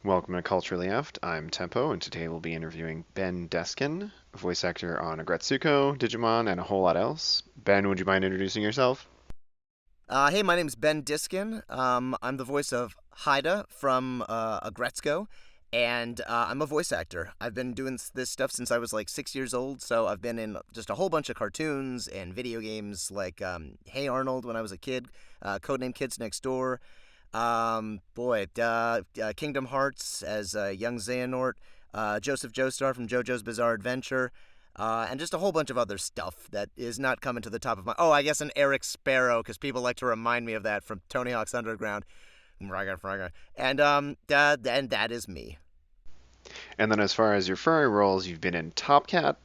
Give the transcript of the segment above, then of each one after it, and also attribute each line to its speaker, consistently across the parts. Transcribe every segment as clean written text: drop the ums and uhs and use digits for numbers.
Speaker 1: Welcome to Culturally Left. I'm Tempo, and today we'll be interviewing Ben Diskin, voice actor on Aggretsuko, Digimon, and a whole lot else. Ben, would you mind introducing yourself?
Speaker 2: Hey, my name's Ben Diskin. I'm the voice of Haida from Aggretsuko, and I'm a voice actor. I've been doing this stuff since I was like 6 years old, so I've been in just a whole bunch of cartoons and video games like Hey Arnold when I was a kid, Codename Kids Next Door, Kingdom Hearts as young Xehanort, Joseph Joestar from JoJo's Bizarre Adventure, and just a whole bunch of other stuff that is not coming to the top of my. Oh, I guess an Eric Sparrow, because people like to remind me of that from Tony Hawk's Underground. And that is me.
Speaker 1: And then, as far as your furry roles, you've been in Top Cat,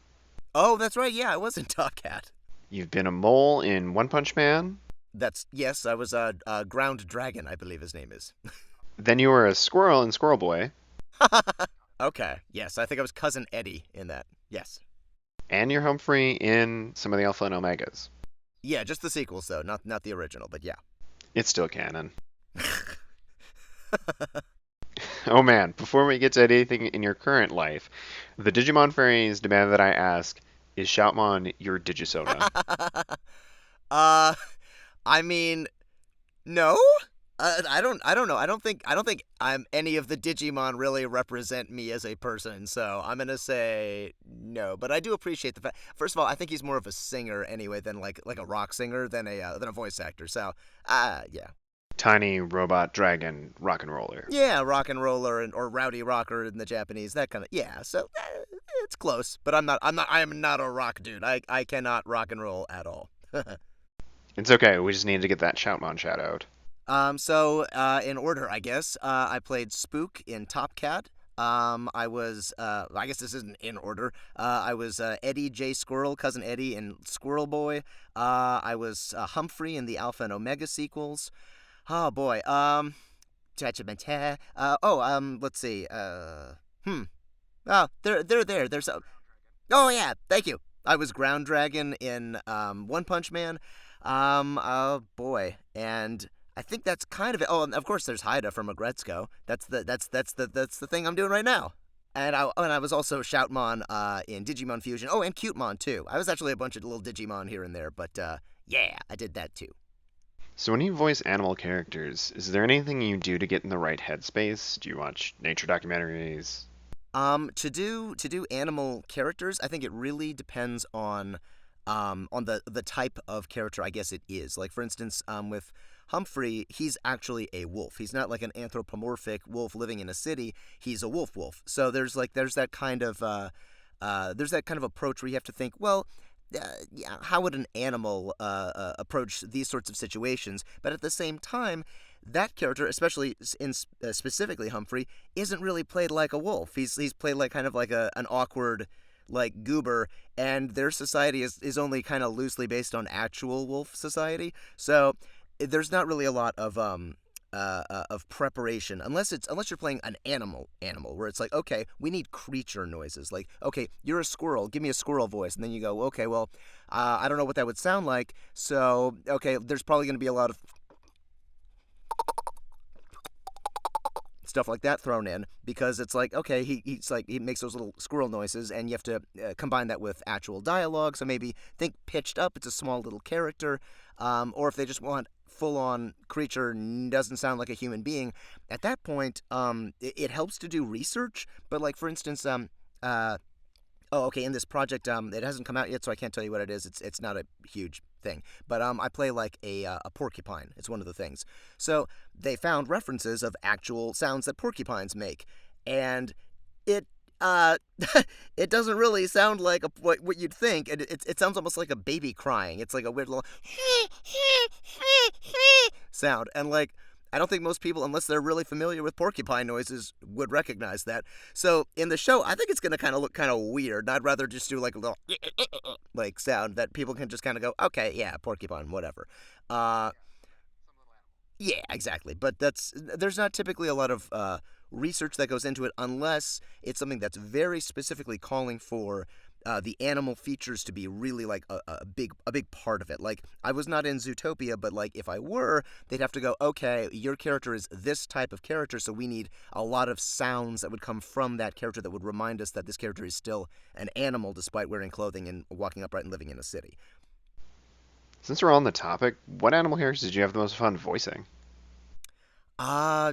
Speaker 2: Oh, that's right. Yeah, I was in Top Cat.
Speaker 1: you've been a mole in One Punch Man,
Speaker 2: That's yes, I was a Ground Dragon, I believe his name is.
Speaker 1: then you were a squirrel in Squirrel Boy,
Speaker 2: Okay, yes, I think I was Cousin Eddie in that. Yes,
Speaker 1: and you're Humphrey in some of the Alpha and Omegas.
Speaker 2: yeah, just the sequels though, not the original, but yeah.
Speaker 1: It's still canon. Oh man, before we get to anything in your current life, the Digimon fairies demand that I ask, is Shoutmon your Digisona?
Speaker 2: uh, I mean, no. I don't know. I don't think any of the Digimon really represent me as a person. So I'm gonna say no. But I do appreciate the fact. First of all, I think he's more of a singer anyway than like a rock singer than a voice actor. So yeah,
Speaker 1: Tiny robot dragon rock and roller.
Speaker 2: yeah, rock and roller or rowdy rocker in the Japanese, that kind of yeah. So it's close. But I am not a rock dude. I cannot rock and roll at all.
Speaker 1: It's okay, we just need to get that Shoutmon shout out.
Speaker 2: In order, I guess, I played Spook in Top Cat. I guess this isn't in order. I was Eddie J. Squirrel, Cousin Eddie in Squirrel Boy. I was Humphrey in the Alpha and Omega sequels. Oh boy. Let's see. They're there. There's a. Oh yeah, thank you. I was Ground Dragon in One Punch Man. Oh boy, and I think that's kind of it. Oh, and of course, there's Haida from Aggretsuko. That's the thing I'm doing right now. And I was also Shoutmon in Digimon Fusion. Oh, and Cutemon too. I was actually a bunch of little Digimon here and there, but yeah, I did that too.
Speaker 1: So when you voice animal characters, is there anything you do to get in the right headspace? Do you watch nature documentaries?
Speaker 2: To do animal characters, I think it really depends on the type of character I guess it is. Like for instance, with Humphrey, he's actually a wolf. He's not like an anthropomorphic wolf living in a city. He's a wolf. So there's that kind of approach where you have to think, well, yeah, how would an animal approach these sorts of situations? But at the same time, that character, especially specifically Humphrey, isn't really played like a wolf. He's played like kind of like an awkward like goober, and their society is only kind of loosely based on actual wolf society. So there's not really a lot of preparation unless you're playing an animal where it's like, okay, we need creature noises, like, okay, you're a squirrel, give me a squirrel voice, and then you go, okay, well, I don't know what that would sound like, so okay, there's probably going to be a lot of stuff like that thrown in because it's like, okay, he makes those little squirrel noises, and you have to combine that with actual dialogue. So maybe think pitched up, it's a small little character, or if they just want full on creature, doesn't sound like a human being, at that point it helps to do research. But like for instance, oh, okay. In this project, it hasn't come out yet, so I can't tell you what it is. It's not a huge thing, but I play like a porcupine. It's one of the things. So they found references of actual sounds that porcupines make, and it it doesn't really sound like what you'd think. It sounds almost like a baby crying. It's like a weird little sound, and like I don't think most people, unless they're really familiar with porcupine noises, would recognize that. So in the show, I think it's gonna kind of look kind of weird. I'd rather just do like a little like sound that people can just kind of go, okay, yeah, porcupine, whatever. Uh, yeah, exactly. But there's not typically a lot of research that goes into it unless it's something that's very specifically calling for the animal features to be really like a big part of it. Like I was not in Zootopia, but like if I were, they'd have to go, okay, your character is this type of character, so we need a lot of sounds that would come from that character that would remind us that this character is still an animal despite wearing clothing and walking upright and living in a city.
Speaker 1: Since we're on the topic, what animal characters did you have the most fun voicing?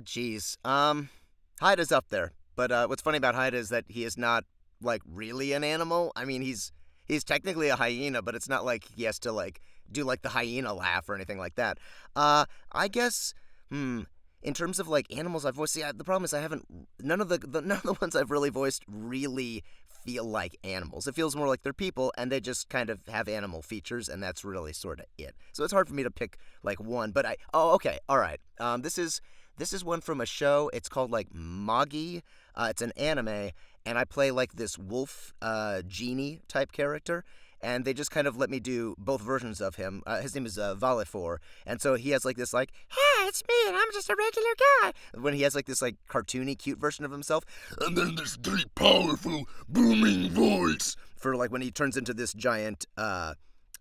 Speaker 2: Geez. Haida's up there. But what's funny about Haida is that he is not like really an animal. I mean, he's technically a hyena, but it's not like he has to like do like the hyena laugh or anything like that. I guess. In terms of like animals I've voiced, see, the problem is I haven't none of the ones I've really voiced really feel like animals. It feels more like they're people, and they just kind of have animal features, and that's really sort of it. So it's hard for me to pick like one. But okay, all right. This is one from a show. It's called like Magi. It's an anime, and I play like this wolf genie type character. And they just kind of let me do both versions of him. His name is Valifor, and so he has like this like, "Hey, it's me, and I'm just a regular guy." When he has like this like cartoony, cute version of himself, and then this deep, powerful, booming voice for like when he turns into this giant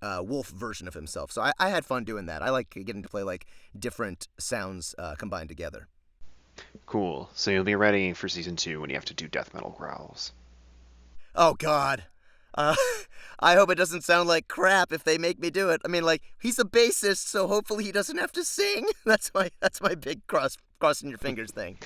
Speaker 2: wolf version of himself. So I had fun doing that. I like getting to play like different sounds combined together.
Speaker 1: Cool. So you'll be ready for season 2 when you have to do death metal growls.
Speaker 2: Oh God. Uh, I hope it doesn't sound like crap if they make me do it. I mean, like he's a bassist, so hopefully he doesn't have to sing. That's my big crossing your fingers thing.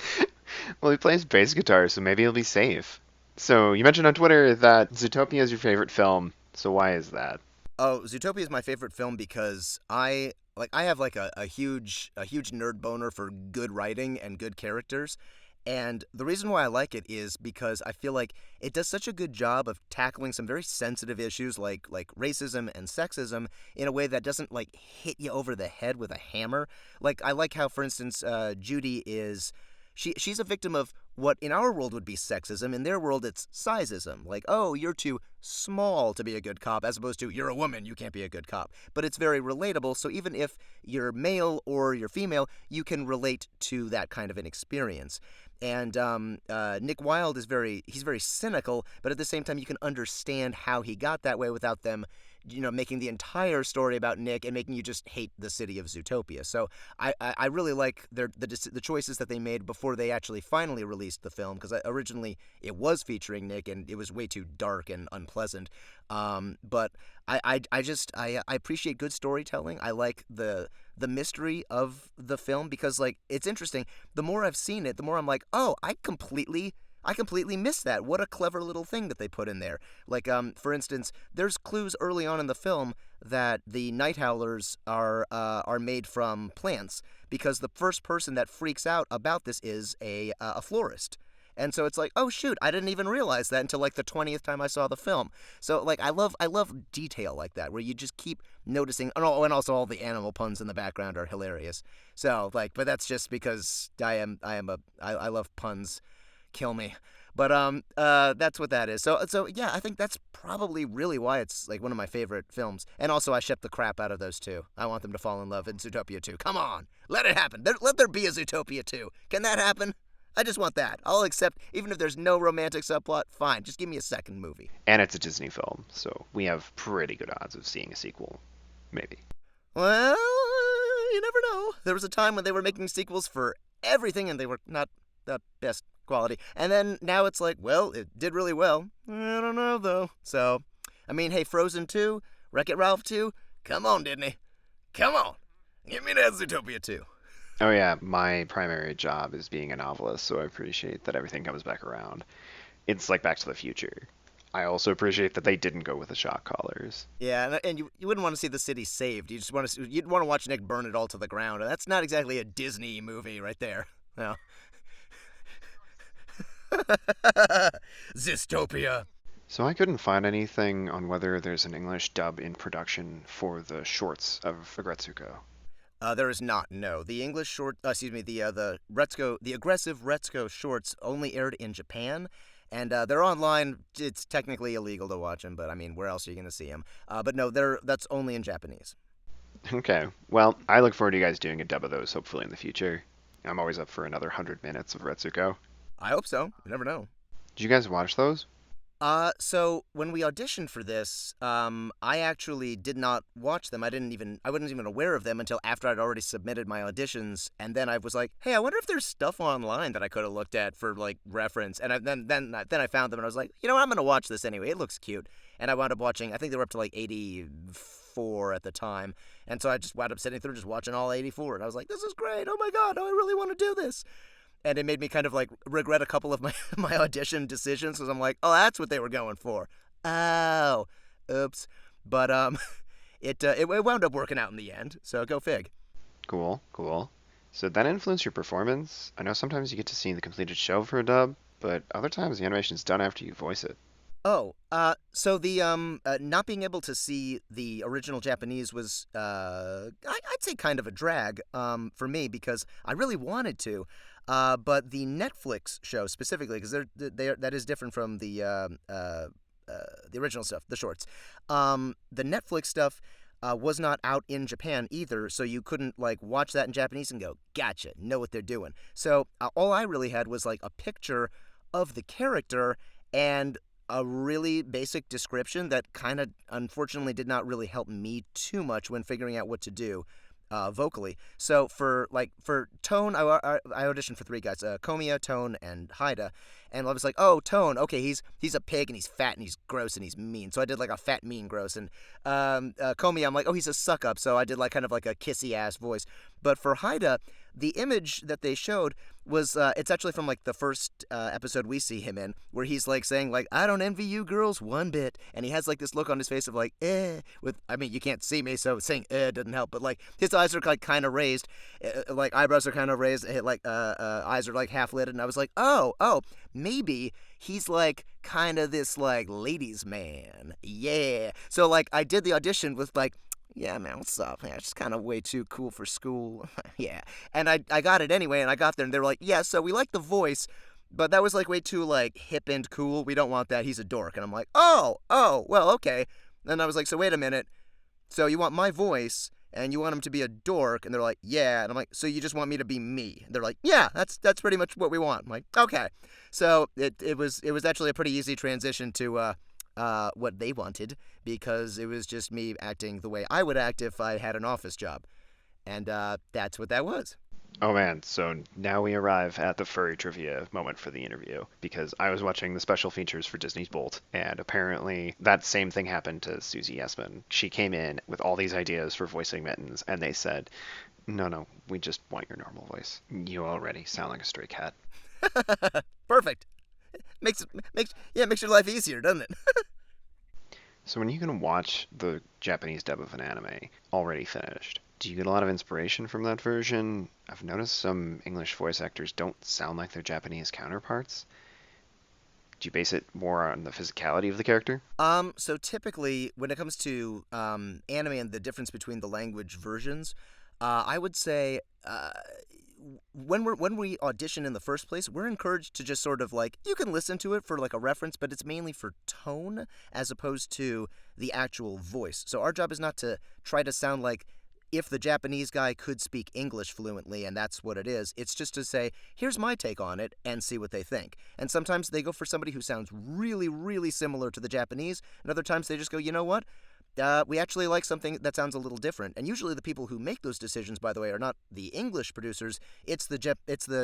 Speaker 1: Well, he plays bass guitar, so maybe he'll be safe. So you mentioned on Twitter that Zootopia is your favorite film. So why is that?
Speaker 2: Oh, Zootopia is my favorite film because I have like a huge nerd boner for good writing and good characters. And the reason why I like it is because I feel like it does such a good job of tackling some very sensitive issues like racism and sexism in a way that doesn't like hit you over the head with a hammer. Like I like how, for instance, Judy is she's a victim of what in our world would be sexism. In their world, it's sizeism. Like, oh, you're too small to be a good cop, as opposed to you're a woman, you can't be a good cop. But it's very relatable. So even if you're male or you're female, you can relate to that kind of an experience. And Nick Wilde he's very cynical, but at the same time, you can understand how he got that way without them, making the entire story about Nick and making you just hate the city of Zootopia. So I really like the choices that they made before they actually finally released the film, because originally it was featuring Nick and it was way too dark and unpleasant. But I appreciate good storytelling. I like the mystery of the film because like it's interesting. The more I've seen it, the more I'm like, oh, I completely missed that. What a clever little thing that they put in there. Like, for instance, there's clues early on in the film that the night howlers are made from plants because the first person that freaks out about this is a florist. And so it's like, oh shoot, I didn't even realize that until like the 20th time I saw the film. So like I love detail like that where you just keep noticing. And also all the animal puns in the background are hilarious. So like, but that's just because I love puns. Kill me. But that's what that is. So yeah, I think that's probably really why it's like one of my favorite films. And also, I ship the crap out of those two. I want them to fall in love in Zootopia 2. Come on, let it happen. Let there be a Zootopia 2. Can that happen? I just want that. I'll accept, even if there's no romantic subplot. Fine, just give me a second movie.
Speaker 1: And it's a Disney film, so we have pretty good odds of seeing a sequel. Maybe.
Speaker 2: Well, you never know. There was a time when they were making sequels for everything, and they were not the best quality. And then now it's like, well, it did really well. I don't know though. So, I mean, hey, Frozen 2, Wreck-It Ralph 2, come on, Disney, come on, give me that Zootopia 2.
Speaker 1: Oh yeah, my primary job is being a novelist, so I appreciate that everything comes back around. It's like Back to the Future. I also appreciate that they didn't go with the shock collars.
Speaker 2: Yeah, and you wouldn't want to see the city saved. You'd want to watch Nick burn it all to the ground. And that's not exactly a Disney movie right there. No. Zistopia.
Speaker 1: So I couldn't find anything on whether there's an English dub in production for the shorts of Aggretsuko.
Speaker 2: There is not. No, the English short. Excuse me. The aggressive Retsuko shorts only aired in Japan, and they're online. It's technically illegal to watch them, but I mean, where else are you going to see them? But no, that's only in Japanese.
Speaker 1: Okay, well, I look forward to you guys doing a dub of those hopefully in the future. I'm always up for another 100 minutes of Retsuko.
Speaker 2: I hope so. You never know.
Speaker 1: Did you guys watch those?
Speaker 2: So when we auditioned for this, I actually did not watch them. I wasn't even aware of them until after I'd already submitted my auditions, and then I was like, hey, I wonder if there's stuff online that I could have looked at for like reference. And then I found them, and I was like, you know what, I'm gonna watch this anyway. It looks cute, and I wound up watching. I think they were up to like 84 at the time, and so I just wound up sitting through just watching all 84, and I was like, this is great. Oh my god, oh, I really want to do this. And it made me kind of like regret a couple of my my audition decisions because I'm like, oh, that's what they were going for. Oh, oops. But it wound up working out in the end. So go fig.
Speaker 1: Cool, cool. So that influenced your performance? I know sometimes you get to see the completed show for a dub, but other times the animation's done after you voice it.
Speaker 2: Oh, so the not being able to see the original Japanese was I'd say kind of a drag for me because I really wanted to, but the Netflix show specifically because they're that is different from the original stuff, the shorts. The Netflix stuff was not out in Japan either, so you couldn't like watch that in Japanese and go, "Gotcha, know what they're doing." So all I really had was like a picture of the character and a really basic description that kind of unfortunately did not really help me too much when figuring out what to do vocally. So for Tone, I auditioned for three guys: Komiya, Tone, and Haida. And I was like, oh, Tone, okay, he's a pig and he's fat and he's gross and he's mean. So I did like a fat, mean, gross. And Komiya, I'm like, oh, he's a suck up. So I did like kind of like a kissy ass voice. But for Haida, the image that they showed was it's actually from like the first episode we see him in, where he's like saying like, I don't envy you girls one bit, and he has like this look on his face of like with, I mean, you can't see me, so saying doesn't help, but like his eyes are like kind of raised, like eyebrows are kind of raised, like eyes are like half lit, and I was like, oh, maybe he's like kind of this like ladies man, yeah. So like I did the audition with like, yeah, man, what's up? Yeah, it's just kind of way too cool for school. Yeah. And I got it anyway, and I got there, and they were like, yeah, so we like the voice, but that was like way too like hip and cool. We don't want that. He's a dork. And I'm like, oh, well, okay. Then I was like, so wait a minute. So you want my voice, and you want him to be a dork? And they're like, yeah. And I'm like, so you just want me to be me? And they're like, yeah, that's pretty much what we want. I'm like, okay. So it was actually a pretty easy transition to what they wanted because it was just me acting the way I would act if I had an office job. And that's what that was.
Speaker 1: Oh man, so now we arrive at the furry trivia moment for the interview because I was watching the special features for Disney's Bolt, and apparently that same thing happened to Susie Essman. She came in with all these ideas for voicing Mittens, and they said, no, we just want your normal voice. You already sound like a stray cat.
Speaker 2: Perfect. Makes your life easier, doesn't it?
Speaker 1: So when you can watch the Japanese dub of an anime already finished, do you get a lot of inspiration from that version? I've noticed some English voice actors don't sound like their Japanese counterparts. Do you base it more on the physicality of the character?
Speaker 2: So typically, when it comes to anime and the difference between the language versions, I would say when we audition in the first place, we're encouraged to just sort of like you can listen to it for like a reference, but it's mainly for tone as opposed to the actual voice. So our job is not to try to sound like if the Japanese guy could speak English fluently and that's what it is. It's just to say, here's my take on it and see what they think. And sometimes they go for somebody who sounds really, really similar to the Japanese, and other times they just go, you know what? We actually like something that sounds a little different. And usually the people who make those decisions, by the way, are not the English producers. It's the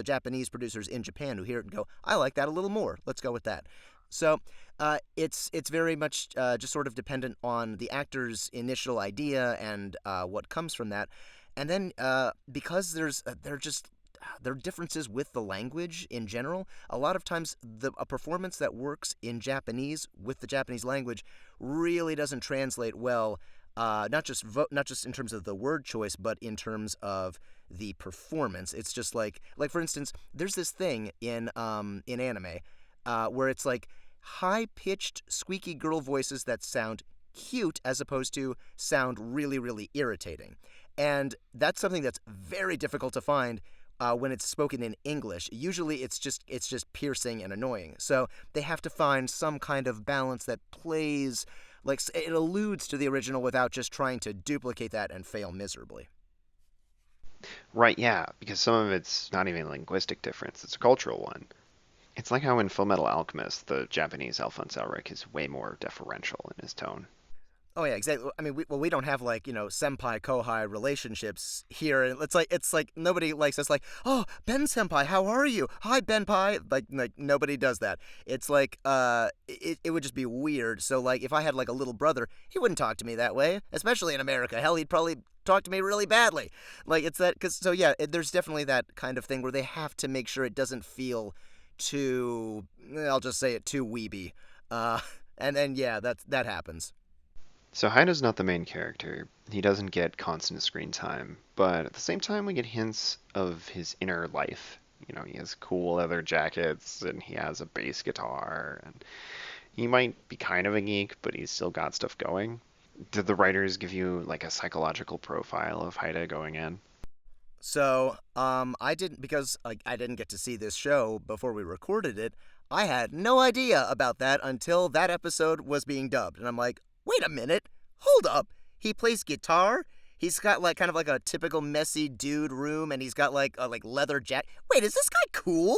Speaker 2: Japanese producers in Japan who hear it and go, I like that a little more. Let's go with that. So it's very much just sort of dependent on the actor's initial idea and what comes from that. And then because there are differences with the language in general. A lot of times, a performance that works in Japanese with the Japanese language really doesn't translate well. Not just in terms of the word choice, but in terms of the performance. It's just like for instance, there's this thing in anime where it's like high pitched squeaky girl voices that sound cute as opposed to sound really really irritating, and that's something that's very difficult to find when it's spoken in English. Usually it's just piercing and annoying. So they have to find some kind of balance that plays like it alludes to the original without just trying to duplicate that and fail miserably.
Speaker 1: Right, yeah, because some of it's not even a linguistic difference, it's a cultural one. It It's like how in Full Metal Alchemist, the Japanese Alphonse Elric is way more deferential in his tone.
Speaker 2: Oh yeah, exactly. I mean, we don't have like senpai kohai relationships here, and it's like nobody likes us like, oh, Ben senpai, how are you? Hi Ben pai. Like nobody does that. It's like it would just be weird. So like if I had like a little brother, he wouldn't talk to me that way, especially in America. Hell, he'd probably talk to me really badly. Like it's that because so yeah, there's definitely that kind of thing where they have to make sure it doesn't feel too. I'll just say it too weeby. Uh, and then yeah, that happens.
Speaker 1: So Haida's not the main character. He doesn't get constant screen time, but at the same time we get hints of his inner life. He has cool leather jackets and he has a bass guitar and he might be kind of a geek, but he's still got stuff going. Did the writers give you like a psychological profile of Haida going in?
Speaker 2: So, I didn't because like I didn't get to see this show before we recorded it. I had no idea about that until that episode was being dubbed, and I'm like, wait a minute, hold up. He plays guitar. He's got like kind of like a typical messy dude room, and he's got like a leather jacket. Wait, is this guy cool?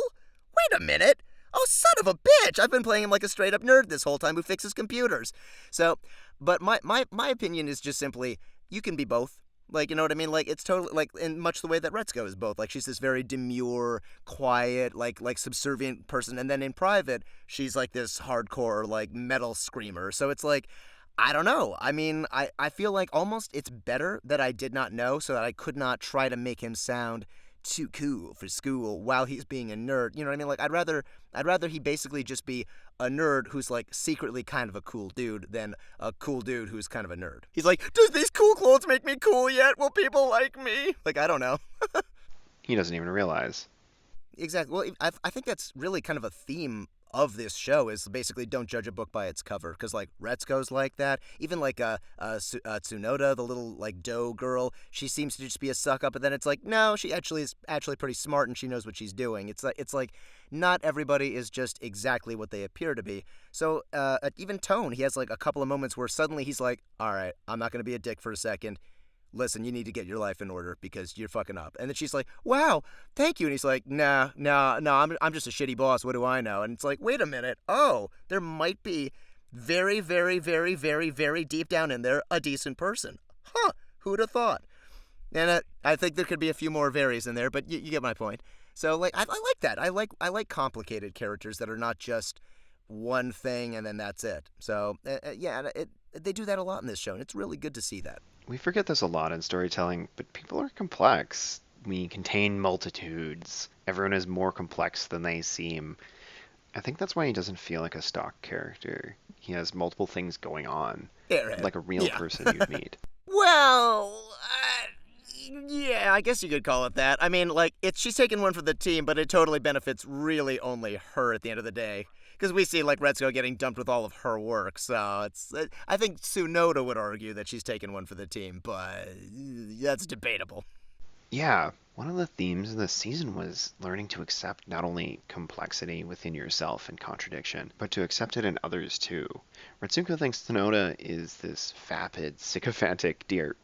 Speaker 2: Wait a minute. Oh, son of a bitch! I've been playing him like a straight up nerd this whole time who fixes computers. So, but my opinion is just simply you can be both. Like, you know what I mean? Like, it's totally, like, in much the way that Retsuko is both. Like, she's this very demure, quiet, like subservient person. And then in private, she's, like, this hardcore, like, metal screamer. So it's like, I don't know. I mean, I feel like almost it's better that I did not know so that I could not try to make him sound too cool for school while he's being a nerd. You know what I mean? Like I'd rather he basically just be a nerd who's like secretly kind of a cool dude than a cool dude who's kind of a nerd. He's like, "Does these cool clothes make me cool yet? Will people like me?" Like I don't know.
Speaker 1: He doesn't even realize.
Speaker 2: Exactly. Well, I think that's really kind of a theme of this show is basically don't judge a book by its cover because like Retsuko's like that. Even like Tsunoda, the little like doe girl, she seems to just be a suck up, but then it's like no, she actually is actually pretty smart and she knows what she's doing. It's like not everybody is just exactly what they appear to be. So even Tone, he has like a couple of moments where suddenly he's like, all right, I'm not gonna be a dick for a second. Listen, you need to get your life in order because you're fucking up. And then she's like, wow, thank you. And he's like, nah, I'm just a shitty boss. What do I know? And it's like, wait a minute. Oh, there might be very, very, very, very, very deep down in there a decent person. Huh, who'd have thought? And I think there could be a few more varies in there, but you get my point. So like, I like that. I like complicated characters that are not just one thing and then that's it. So yeah, they do that a lot in this show, and it's really good to see that.
Speaker 1: We forget this a lot in storytelling, but people are complex. We contain multitudes. Everyone is more complex than they seem. I think that's why he doesn't feel like a stock character. He has multiple things going on,
Speaker 2: Yeah, right.
Speaker 1: like a real
Speaker 2: Yeah.
Speaker 1: person you'd meet.
Speaker 2: Well, yeah, I guess you could call it that. I mean, like, she's taking one for the team, but it totally benefits really only her at the end of the day. Because we see, like, Retsuko getting dumped with all of her work, so it's... I think Tsunoda would argue that she's taken one for the team, but that's debatable.
Speaker 1: Yeah, one of the themes of this season was learning to accept not only complexity within yourself and contradiction, but to accept it in others too. Retsuko thinks Tsunoda is this vapid, sycophantic deer.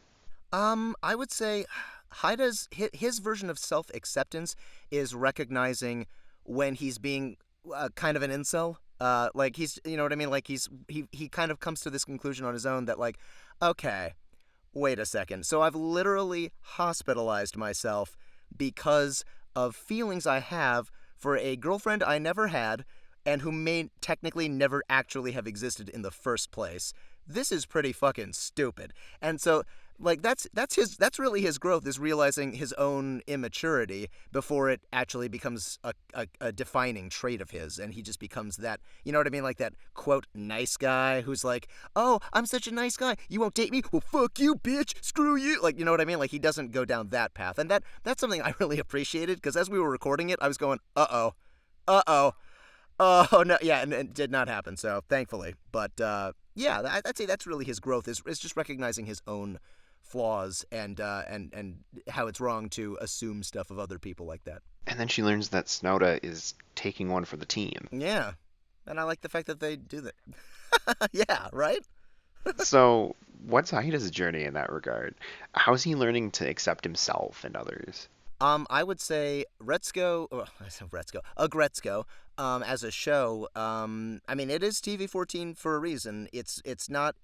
Speaker 2: I would say Haida's his version of self-acceptance is recognizing when he's being kind of an incel. Like he's, you know what I mean? Like he kind of comes to this conclusion on his own that like, okay, wait a second. So I've literally hospitalized myself because of feelings I have for a girlfriend I never had and who may technically never actually have existed in the first place. This is pretty fucking stupid. And so like that's really his growth is realizing his own immaturity before it actually becomes a defining trait of his and he just becomes that, you know what I mean, like that quote nice guy who's like, oh, I'm such a nice guy, you won't date me, well fuck you bitch, screw you, like, you know what I mean, like he doesn't go down that path. And that's something I really appreciated because as we were recording it I was going uh-oh oh no, yeah, and it did not happen, so thankfully. But yeah, I'd say that's really his growth is just recognizing his own flaws and how it's wrong to assume stuff of other people like that.
Speaker 1: And then she learns that Tsunoda is taking one for the team.
Speaker 2: Yeah, and I like the fact that they do that. Yeah, right?
Speaker 1: So, what's Haida's journey in that regard? How's he learning to accept himself and others?
Speaker 2: I would say Aggretsuko, as a show. I mean, it is TV-14 for a reason. It's not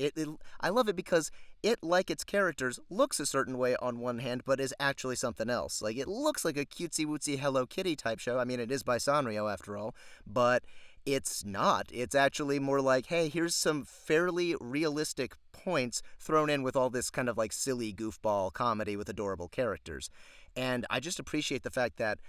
Speaker 2: I love it because it, like its characters, looks a certain way on one hand, but is actually something else. Like, it looks like a cutesy wootsy Hello Kitty type show. I mean, it is by Sanrio after all, but it's not. It's actually more like, hey, here's some fairly realistic points thrown in with all this kind of like silly goofball comedy with adorable characters. And I just appreciate the fact that,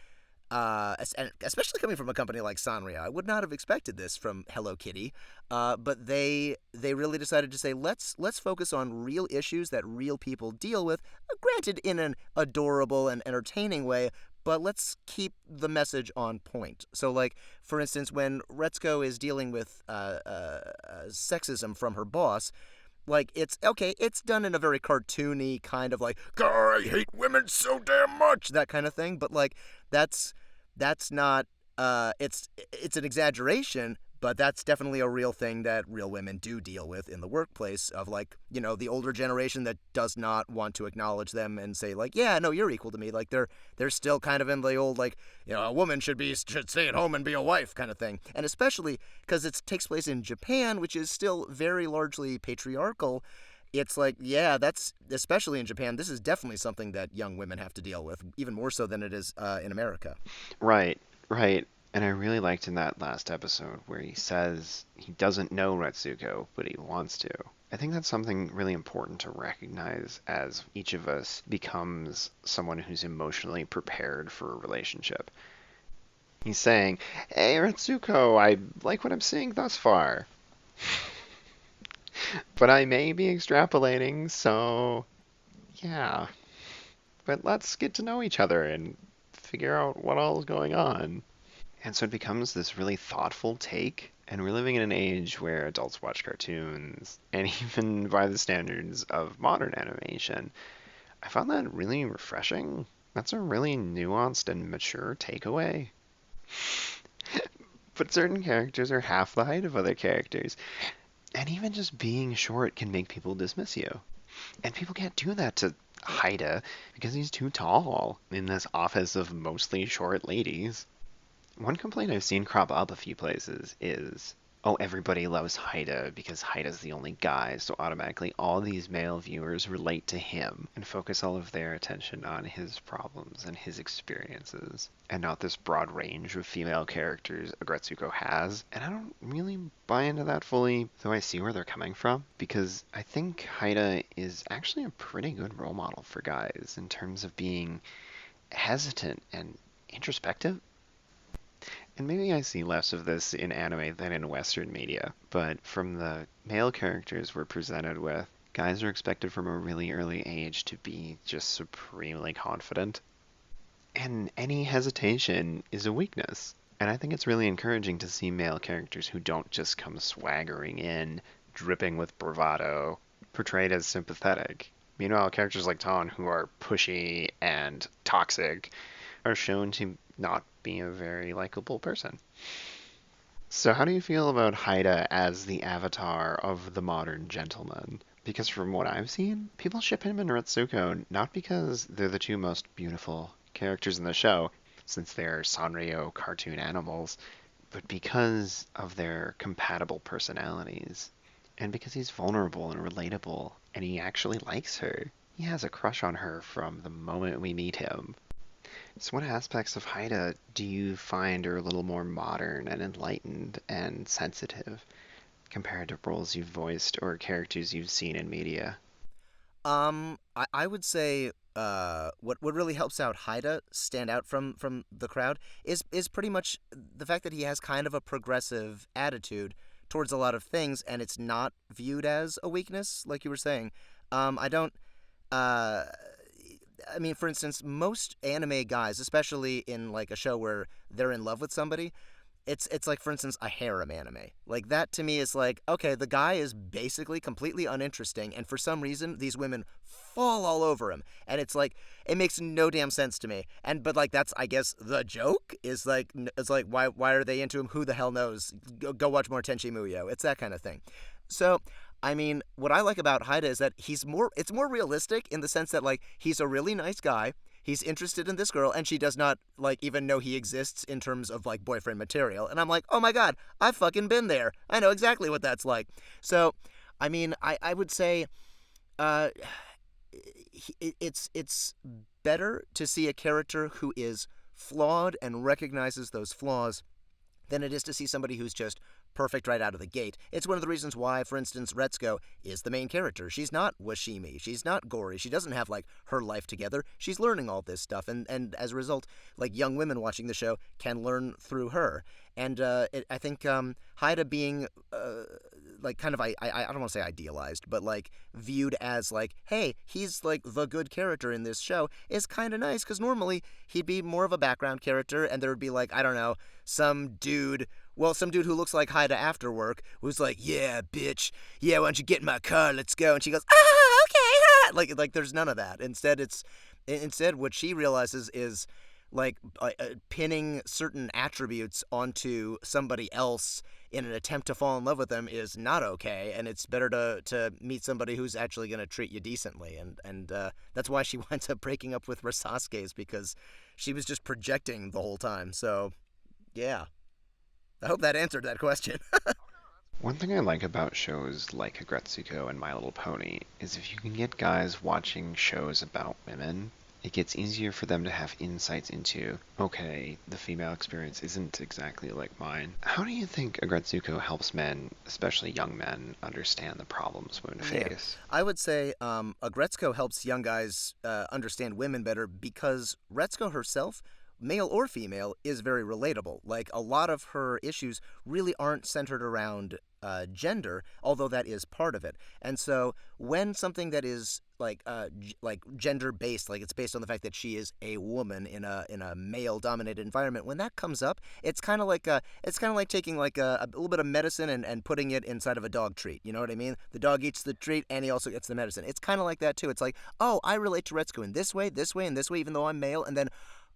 Speaker 2: and especially coming from a company like Sanrio, I would not have expected this from Hello Kitty. But they really decided to say, let's focus on real issues that real people deal with, granted in an adorable and entertaining way. But let's keep the message on point. So, like, for instance, when Retsuko is dealing with sexism from her boss, like, it's okay, it's done in a very cartoony kind of like, "God, I hate women so damn much," that kind of thing. But like, that's not it's an exaggeration, but that's definitely a real thing that real women do deal with in the workplace, of like, the older generation that does not want to acknowledge them and say like, yeah, no, you're equal to me. Like, they're still kind of in the old, like, a woman should stay at home and be a wife kind of thing. And especially because it takes place in Japan, which is still very largely patriarchal. It's like, yeah, that's, especially in Japan, this is definitely something that young women have to deal with, even more so than it is in America.
Speaker 1: Right, right. And I really liked in that last episode where he says he doesn't know Retsuko, but he wants to. I think that's something really important to recognize as each of us becomes someone who's emotionally prepared for a relationship. He's saying, "Hey, Retsuko, I like what I'm seeing thus far, but I may be extrapolating, so yeah. But let's get to know each other and figure out what all is going on." And so it becomes this really thoughtful take. And we're living in an age where adults watch cartoons, and even by the standards of modern animation, I found that really refreshing. That's a really nuanced and mature takeaway. But certain characters are half the height of other characters, and even just being short can make people dismiss you. And people can't do that to Haida because he's too tall in this office of mostly short ladies. One complaint I've seen crop up a few places is, oh, everybody loves Haida because Haida's the only guy, so automatically all these male viewers relate to him and focus all of their attention on his problems and his experiences, and not this broad range of female characters Aggretsuko has. And I don't really buy into that fully, though I see where they're coming from, because I think Haida is actually a pretty good role model for guys in terms of being hesitant and introspective. And maybe I see less of this in anime than in Western media, but from the male characters we're presented with, guys are expected from a really early age to be just supremely confident. And any hesitation is a weakness. And I think it's really encouraging to see male characters who don't just come swaggering in, dripping with bravado, portrayed as sympathetic. Meanwhile, characters like Ton, who are pushy and toxic, are shown to not be a very likable person. So, how do you feel about Haida as the avatar of the modern gentleman? Because from what I've seen, people ship him and Retsuko not because they're the two most beautiful characters in the show, since they're Sanrio cartoon animals, but because of their compatible personalities. And because he's vulnerable and relatable, and he actually likes her. He has a crush on her from the moment we meet him. So, what aspects of Haida do you find are a little more modern and enlightened and sensitive compared to roles you've voiced or characters you've seen in media?
Speaker 2: I would say what really helps out Haida stand out from the crowd is pretty much the fact that he has kind of a progressive attitude towards a lot of things, and it's not viewed as a weakness, like you were saying. I don't. Uh, I mean, for instance, most anime guys, especially in like a show where they're in love with somebody, it's like, for instance, a harem anime. Like, that to me is like, okay, the guy is basically completely uninteresting, and for some reason these women fall all over him, and it's like, it makes no damn sense to me. And but like, that's, I guess, the joke is like, it's like, why are they into him? Who the hell knows? Go watch more Tenchi Muyo. It's that kind of thing. So, I mean, what I like about Haida is that it's more realistic in the sense that, like, he's a really nice guy. He's interested in this girl, and she does not, like, even know he exists in terms of, like, boyfriend material. And I'm like, oh my god, I've fucking been there. I know exactly what that's like. So, I mean, I would say, uh, it's better to see a character who is flawed and recognizes those flaws than it is to see somebody who's just perfect right out of the gate. It's one of the reasons why, for instance, Retsuko is the main character. She's not washimi. She's not gory. She doesn't have, like, her life together. She's learning all this stuff, and as a result, like, young women watching the show can learn through her. And I think Haida being, like, kind of, I don't want to say idealized, but, like, viewed as, like, hey, he's, like, the good character in this show is kind of nice, because normally he'd be more of a background character, and there would be, like, I don't know, some dude who looks like Haida after work who's like, yeah, bitch, yeah, why don't you get in my car, let's go. And she goes, okay, like there's none of that. Instead, what she realizes is, like, pinning certain attributes onto somebody else in an attempt to fall in love with them is not okay, and it's better to meet somebody who's actually going to treat you decently. And that's why she winds up breaking up with Rasasuke, because she was just projecting the whole time. So, yeah. I hope that answered that question.
Speaker 1: One thing I like about shows like Aggretsuko and My Little Pony is if you can get guys watching shows about women, it gets easier for them to have insights into, okay, the female experience isn't exactly like mine. How do you think Aggretsuko helps men, especially young men, understand the problems women face?
Speaker 2: I would say Aggretsuko helps young guys understand women better because Retsuko herself, male or female, is very relatable. Like, a lot of her issues really aren't centered around gender, although that is part of it. And so when something that is like gender based, like it's based on the fact that she is a woman in a male dominated environment, when that comes up, it's kind of like taking like a little bit of medicine and putting it inside of a dog treat. You know what I mean? The dog eats the treat and he also gets the medicine. It's kind of like that too. It's like, oh, I relate to Retsuko in this way, and this way, even though I'm male, and then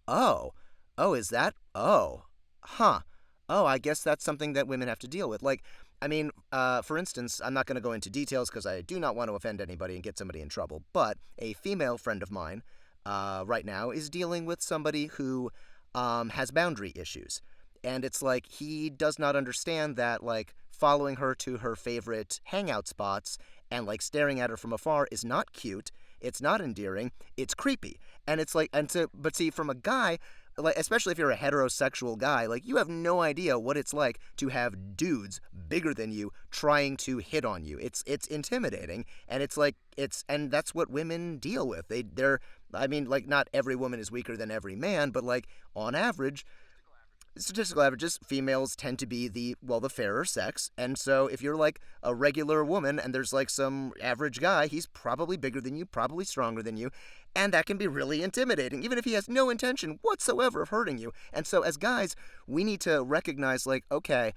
Speaker 2: oh, is that? Oh, huh. Oh, I guess that's something that women have to deal with. Like, I mean, for instance, I'm not going to go into details because I do not want to offend anybody and get somebody in trouble, but a female friend of mine right now is dealing with somebody who has boundary issues. And it's like he does not understand that, like, following her to her favorite hangout spots and, like, staring at her from afar is not cute. It's not endearing. It's creepy. And it's like, but see, from a guy, like, especially if you're a heterosexual guy, like, you have no idea what it's like to have dudes bigger than you trying to hit on you. It's intimidating, and it's like, and that's what women deal with. They're, I mean, like, not every woman is weaker than every man, but, like, on average, statistical averages, females tend to be the fairer sex. And so if you're like a regular woman and there's like some average guy, he's probably bigger than you, probably stronger than you, and that can be really intimidating, even if he has no intention whatsoever of hurting you. And so as guys, we need to recognize, like, okay,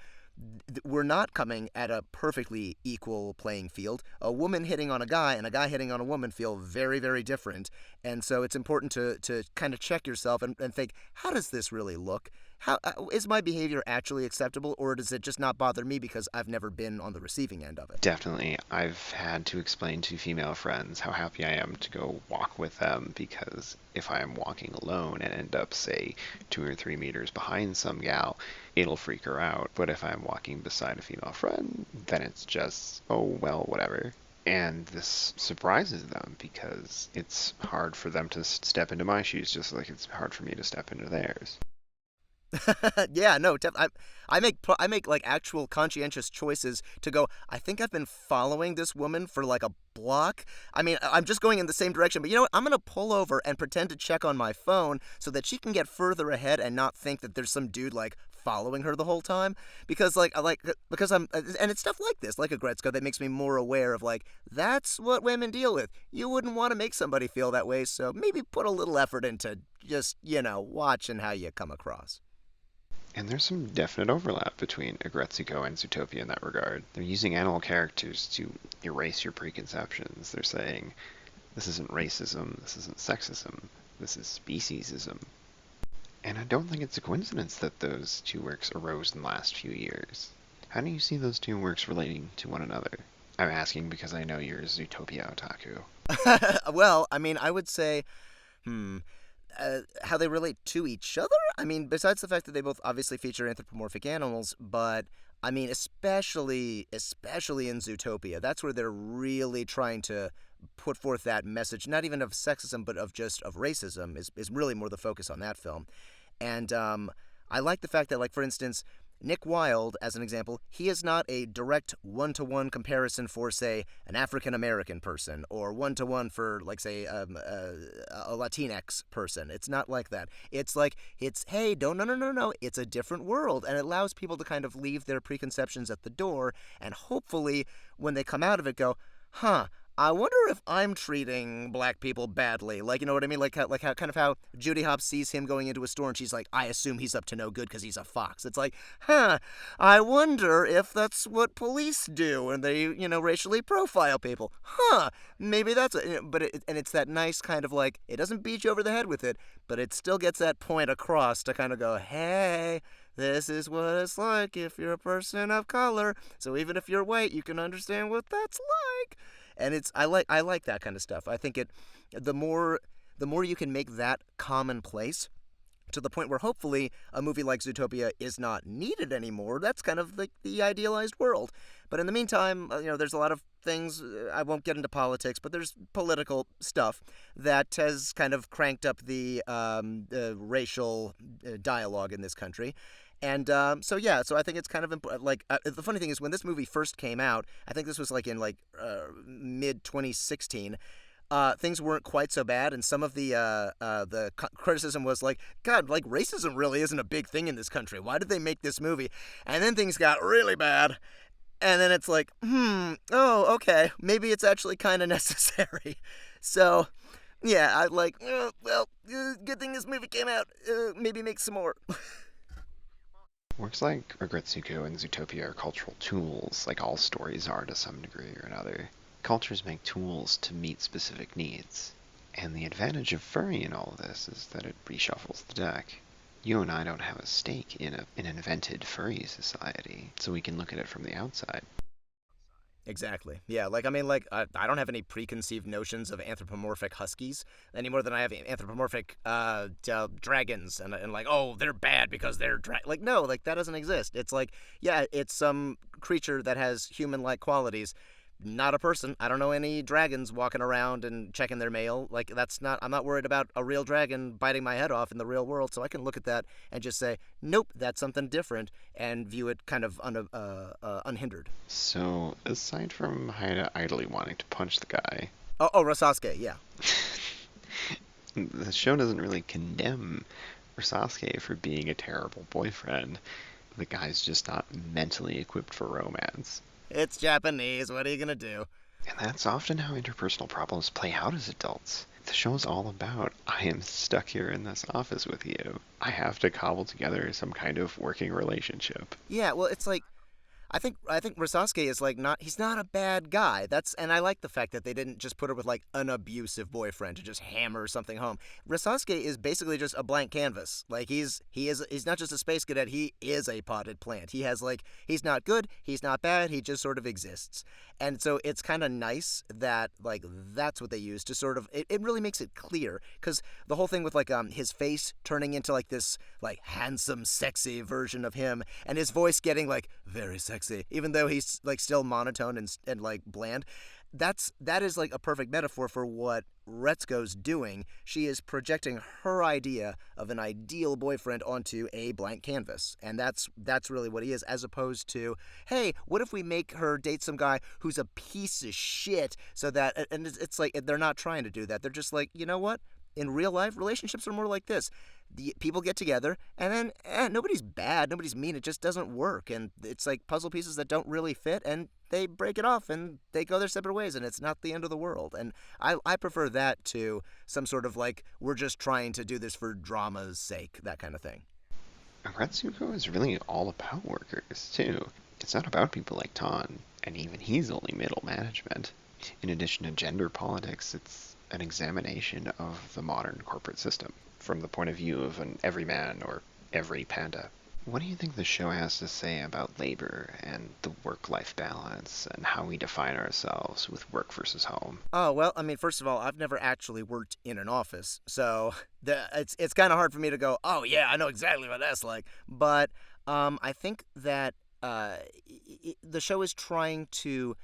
Speaker 2: we're not coming at a perfectly equal playing field. A woman hitting on a guy and a guy hitting on a woman feel very, very different. And so it's important to kind of check yourself and think, how does this really look? How is my behavior actually acceptable, or does it just not bother me because I've never been on the receiving end of it?
Speaker 1: Definitely. I've had to explain to female friends how happy I am to go walk with them, because if I am walking alone and end up, say, 2 or 3 meters behind some gal, it'll freak her out. But if I'm walking beside a female friend, then it's just, oh, well, whatever. And this surprises them because it's hard for them to step into my shoes, just like it's hard for me to step into theirs.
Speaker 2: Yeah, no, I make like actual conscientious choices to go, I think I've been following this woman for like a block. I mean, I'm just going in the same direction, but you know what? I'm going to pull over and pretend to check on my phone so that she can get further ahead and not think that there's some dude like following her the whole time, because because I'm, and it's stuff like this, like Aggretsuko, that makes me more aware of, like, that's what women deal with. You wouldn't want to make somebody feel that way, so maybe put a little effort into just, watching how you come across.
Speaker 1: And there's some definite overlap between Aggretsuko and Zootopia in that regard. They're using animal characters to erase your preconceptions. They're saying, this isn't racism, this isn't sexism, this is speciesism. And I don't think it's a coincidence that those two works arose in the last few years. How do you see those two works relating to one another? I'm asking because I know you're a Zootopia otaku.
Speaker 2: Well, I mean, I would say, how they relate to each other. I mean, besides the fact that they both obviously feature anthropomorphic animals, but I mean, especially in Zootopia, that's where they're really trying to put forth that message, not even of sexism, but of just of racism is really more the focus on that film. And I like the fact that, like, for instance, Nick Wilde, as an example, he is not a direct one-to-one comparison for, say, an African-American person, or one-to-one for, like, say, a Latinx person. It's not like that. It's like, hey, no. It's a different world, and it allows people to kind of leave their preconceptions at the door, and hopefully, when they come out of it, go, huh, I wonder if I'm treating black people badly. Like, you know what I mean? Like how kind of how Judy Hopps sees him going into a store and she's like, I assume he's up to no good because he's a fox. It's like, huh, I wonder if that's what police do and they, racially profile people. Huh, maybe that's it. And it's that nice kind of like, it doesn't beat you over the head with it, but it still gets that point across to kind of go, hey, this is what it's like if you're a person of color. So even if you're white, you can understand what that's like. And I like that kind of stuff. I think the more you can make that commonplace to the point where hopefully a movie like Zootopia is not needed anymore. That's kind of like the idealized world. But in the meantime, there's a lot of things. I won't get into politics, but there's political stuff that has kind of cranked up the racial dialogue in this country. And so I think it's kind of like the funny thing is when this movie first came out, I think this was like in mid 2016. Things weren't quite so bad, and some of the criticism was like, God, like racism really isn't a big thing in this country. Why did they make this movie? And then things got really bad, and then it's like, oh, okay, maybe it's actually kind of necessary. So, yeah, I like, good thing this movie came out. Maybe make some more.
Speaker 1: Works like Aggretsuko and Zootopia are cultural tools, like all stories are to some degree or another. Cultures make tools to meet specific needs. And the advantage of Furry in all of this is that it reshuffles the deck. You and I don't have a stake in an invented furry society, so we can look at it from the outside.
Speaker 2: Exactly. Yeah, I don't have any preconceived notions of anthropomorphic huskies any more than I have anthropomorphic dragons and like, oh, they're bad because they're like, no, like that doesn't exist. It's like, yeah, it's some creature that has human-like qualities, not a person. I don't know any dragons walking around and checking their mail. Like, I'm not worried about a real dragon biting my head off in the real world, so I can look at that and just say, nope, that's something different, and view it kind of unhindered.
Speaker 1: So, aside from Haida idly wanting to punch the guy...
Speaker 2: Oh, Rosasuke, yeah.
Speaker 1: The show doesn't really condemn Rosasuke for being a terrible boyfriend. The guy's just not mentally equipped for romance.
Speaker 2: It's Japanese, what are you gonna do?
Speaker 1: And that's often how interpersonal problems play out as adults. The show's all about, I am stuck here in this office with you. I have to cobble together some kind of working relationship.
Speaker 2: Yeah, well, it's like, I think Rosasuke is like he's not a bad guy. And I like the fact that they didn't just put her with like an abusive boyfriend to just hammer something home. Rosasuke is basically just a blank canvas. Like he's not just a space cadet, he is a potted plant. He's not good, he's not bad, he just sort of exists. And so it's kind of nice that like that's what they use to sort of it really makes it clear, cuz the whole thing with like his face turning into like this like handsome sexy version of him and his voice getting like very sexy even though he's like still monotone and like bland. That is like a perfect metaphor for what Retsuko's doing. She is projecting her idea of an ideal boyfriend onto a blank canvas, and that's really what he is, as opposed to, hey, what if we make her date some guy who's a piece of shit, so that, and it's like they're not trying to do that. They're just like, you know what? In real life, relationships are more like this. The people get together, and then nobody's bad, nobody's mean. It just doesn't work, and it's like puzzle pieces that don't really fit, and they break it off, and they go their separate ways, and it's not the end of the world. And I prefer that to some sort of like, we're just trying to do this for drama's sake, that kind of thing.
Speaker 1: Aggretsuko is really all about workers, too. It's not about people like Ton, and even he's only middle management. In addition to gender politics, it's an examination of the modern corporate system from the point of view of an everyman or every panda. What do you think the show has to say about labor and the work-life balance and how we define ourselves with work versus home?
Speaker 2: Oh, well, I mean, first of all, I've never actually worked in an office, so it's kind of hard for me to go, oh, yeah, I know exactly what that's like. But I think that the show is trying to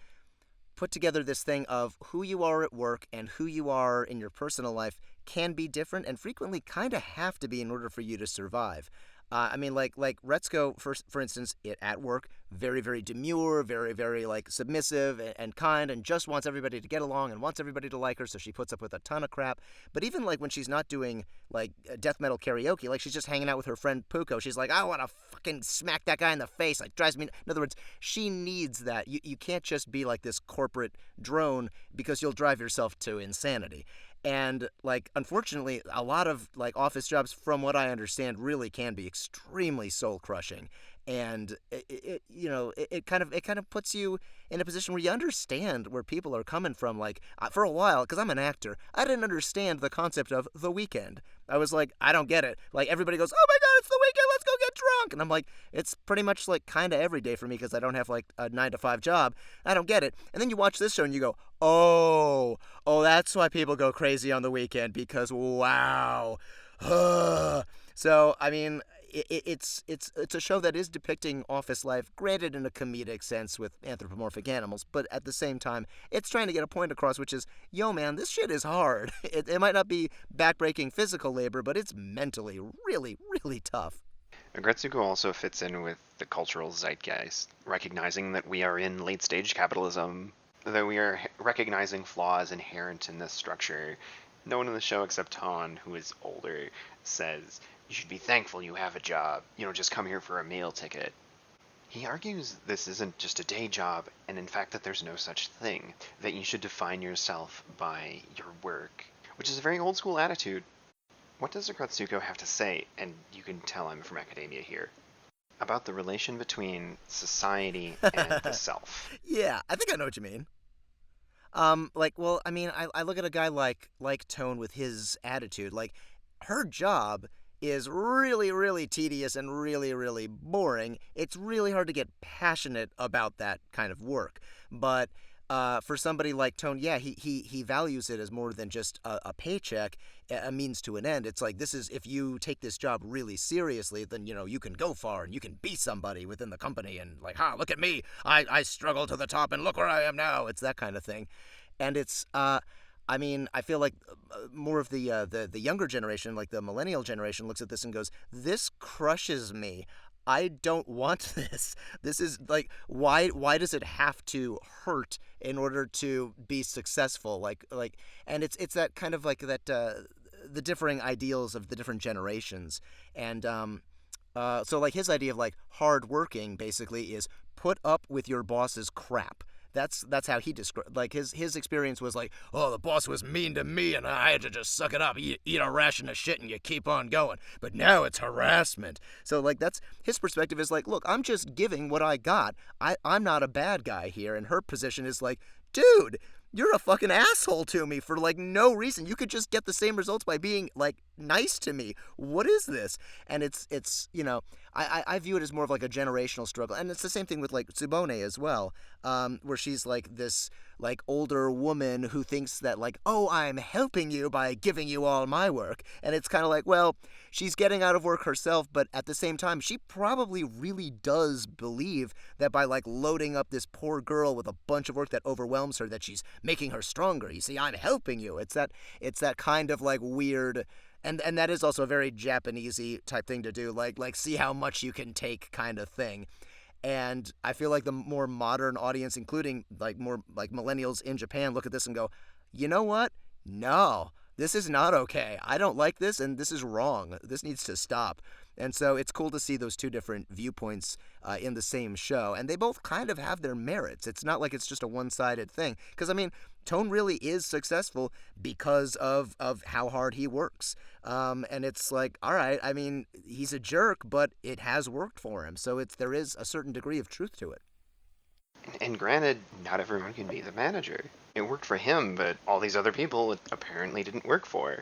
Speaker 2: put together this thing of who you are at work and who you are in your personal life can be different and frequently kind of have to be in order for you to survive. I mean, like Retsuko, for instance, at work, very, very demure, very, very like submissive and kind, and just wants everybody to get along and wants everybody to like her, so she puts up with a ton of crap. But even like when she's not doing like death metal karaoke, like she's just hanging out with her friend Puko, she's like, I want to fucking smack that guy in the face. Like drives me. In other words, she needs that. You can't just be like this corporate drone because you'll drive yourself to insanity. And like unfortunately a lot of like office jobs from what I understand really can be extremely soul crushing, and it kind of puts you in a position where you understand where people are coming from. Like for a while, because I'm an actor, I didn't understand the concept of the weekend. I was like, I don't get it. Like everybody goes, oh my god, it's the weekend, let's go get drunk, and I'm like, it's pretty much like kind of every day for me because I don't have like a 9 to 5 job. I don't get it. And then you watch this show and you go, oh, that's why people go crazy on the weekend, because wow. So I mean, it's a show that is depicting office life, granted in a comedic sense with anthropomorphic animals, but at the same time, it's trying to get a point across, which is, yo man, this shit is hard. It might not be backbreaking physical labor, but it's mentally really, really tough.
Speaker 1: Aggretsuko also fits in with the cultural zeitgeist, recognizing that we are in late-stage capitalism, that we are recognizing flaws inherent in this structure. No one in the show except Ton, who is older, says, you should be thankful you have a job. You don't just come here for a meal ticket. He argues this isn't just a day job, and in fact that there's no such thing, that you should define yourself by your work, which is a very old school attitude. What does Aggretsuko have to say, and you can tell I'm from academia here, about the relation between society and the self?
Speaker 2: Yeah, I think I know what you mean. Well, I mean, I look at a guy like Tone with his attitude. Like, her job is really, really tedious and really, really boring. It's really hard to get passionate about that kind of work. But for somebody like Tone, yeah, he values it as more than just a paycheck, a means to an end. It's like, this is, if you take this job really seriously, then, you can go far and you can be somebody within the company and like, look at me. I struggled to the top and look where I am now. It's that kind of thing. And it's, I mean, I feel like more of the younger generation, like the millennial generation, looks at this and goes, this crushes me. I don't want this. This is like, why does it have to hurt in order to be successful? And it's that kind of like that the differing ideals of the different generations. And so like his idea of like hard working basically is put up with your boss's crap. That's how he described. Like his experience was like, oh, the boss was mean to me, and I had to just suck it up, eat a ration of shit, and you keep on going. But now it's harassment. So like that's his perspective is like, look, I'm just giving what I got. I'm not a bad guy here, and her position is like, dude, you're a fucking asshole to me for like no reason. You could just get the same results by being like nice to me. What is this? And it's I view it as more of like a generational struggle, and it's the same thing with like Tsubone as well, where she's like this like older woman who thinks that like, oh, I'm helping you by giving you all my work, and it's kind of like, well, she's getting out of work herself, but at the same time, she probably really does believe that by like loading up this poor girl with a bunch of work that overwhelms her, that she's making her stronger. You see, I'm helping you. It's that kind of like weird. And that is also a very Japanesey type thing to do, like see how much you can take kind of thing. And I feel like the more modern audience, including like more like millennials in Japan, look at this and go, you know what? No, this is not okay. I don't like this, and this is wrong. This needs to stop. And so it's cool to see those two different viewpoints in the same show, and they both kind of have their merits. It's not like it's just a one-sided thing. Because, I mean, Tone really is successful because of how hard he works. And it's like, all right, I mean, he's a jerk, but it has worked for him. So there is a certain degree of truth to it.
Speaker 1: And granted, not everyone can be the manager. It worked for him, but all these other people it apparently didn't work for.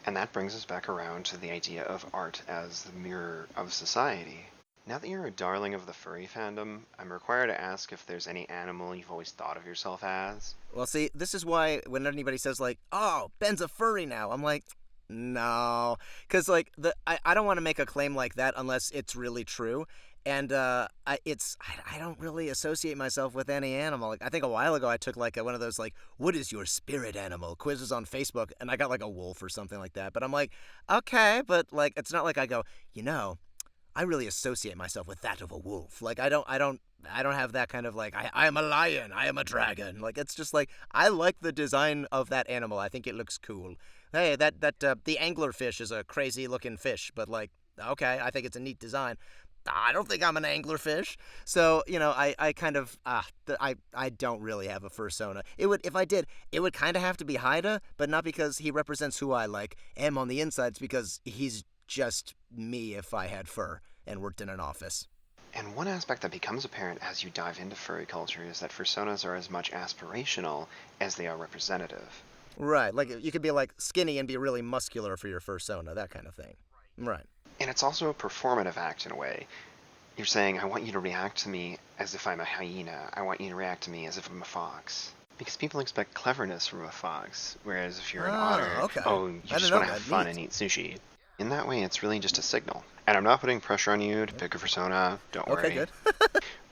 Speaker 1: And that brings us back around to the idea of art as the mirror of society. Now that you're a darling of the furry fandom, I'm required to ask if there's any animal you've always thought of yourself as.
Speaker 2: Well, see, this is why when anybody says like, "Oh, Ben's a furry now," I'm like, no, because like I don't want to make a claim like that unless it's really true. And I don't really associate myself with any animal. Like I think a while ago I took like one of those like what is your spirit animal quizzes on Facebook, and I got like a wolf or something like that. But I'm like, okay, but like it's not like I go, I really associate myself with that of a wolf. Like I don't have that kind of like I am a lion, I am a dragon. Like it's just like I like the design of that animal. I think it looks cool. Hey, that the anglerfish is a crazy looking fish, but like okay, I think it's a neat design. I don't think I'm an anglerfish. So, I kind of I don't really have a fursona. If I did, it would kind of have to be Haida, but not because he represents who I like am on the inside. It's because he's just me if I had fur and worked in an office.
Speaker 1: And one aspect that becomes apparent as you dive into furry culture is that fursonas are as much aspirational as they are representative.
Speaker 2: Right, like you could be like skinny and be really muscular for your fursona, that kind of thing. Right.
Speaker 1: And it's also a performative act in a way. You're saying, I want you to react to me as if I'm a hyena. I want you to react to me as if I'm a fox. Because people expect cleverness from a fox, whereas if you're an otter,
Speaker 2: okay.
Speaker 1: you just want to have fun and eat sushi. In that way, it's really just a signal. And I'm not putting pressure on you to pick a persona, don't worry.
Speaker 2: Okay, good.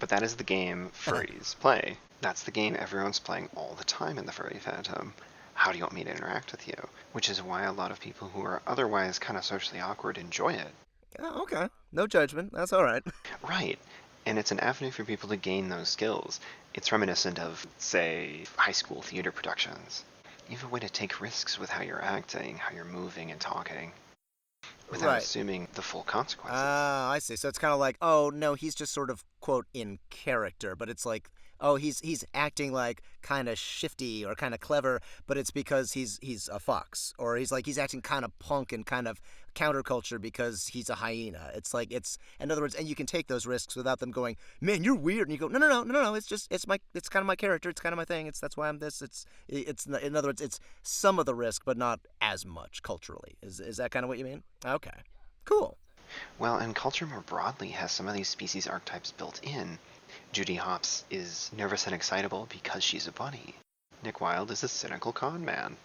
Speaker 1: But that is the game furries play. That's the game everyone's playing all the time in the furry fandom. How do you want me to interact with you? Which is why a lot of people who are otherwise kind of socially awkward enjoy it.
Speaker 2: Oh, okay. No judgment. That's all right.
Speaker 1: Right. And it's an avenue for people to gain those skills. It's reminiscent of, say, high school theater productions. You have a way to take risks with how you're acting, how you're moving and talking, without assuming the full consequences.
Speaker 2: Ah, I see. So it's kind of like, oh, no, he's just sort of, quote, in character. But it's like, oh, he's acting like kind of shifty or kind of clever, but it's because he's a fox. Or he's acting kind of punk and kind of counterculture because he's a hyena. It's like, in other words, and you can take those risks without them going, man, you're weird. And you go, no, it's kind of my character. It's kind of my thing. That's why I'm this. It's in other words, it's some of the risk, but not as much culturally. Is that kind of what you mean? Okay, cool.
Speaker 1: Well, and culture more broadly has some of these species archetypes built in. Judy Hopps is nervous and excitable because she's a bunny. Nick Wilde is a cynical con man.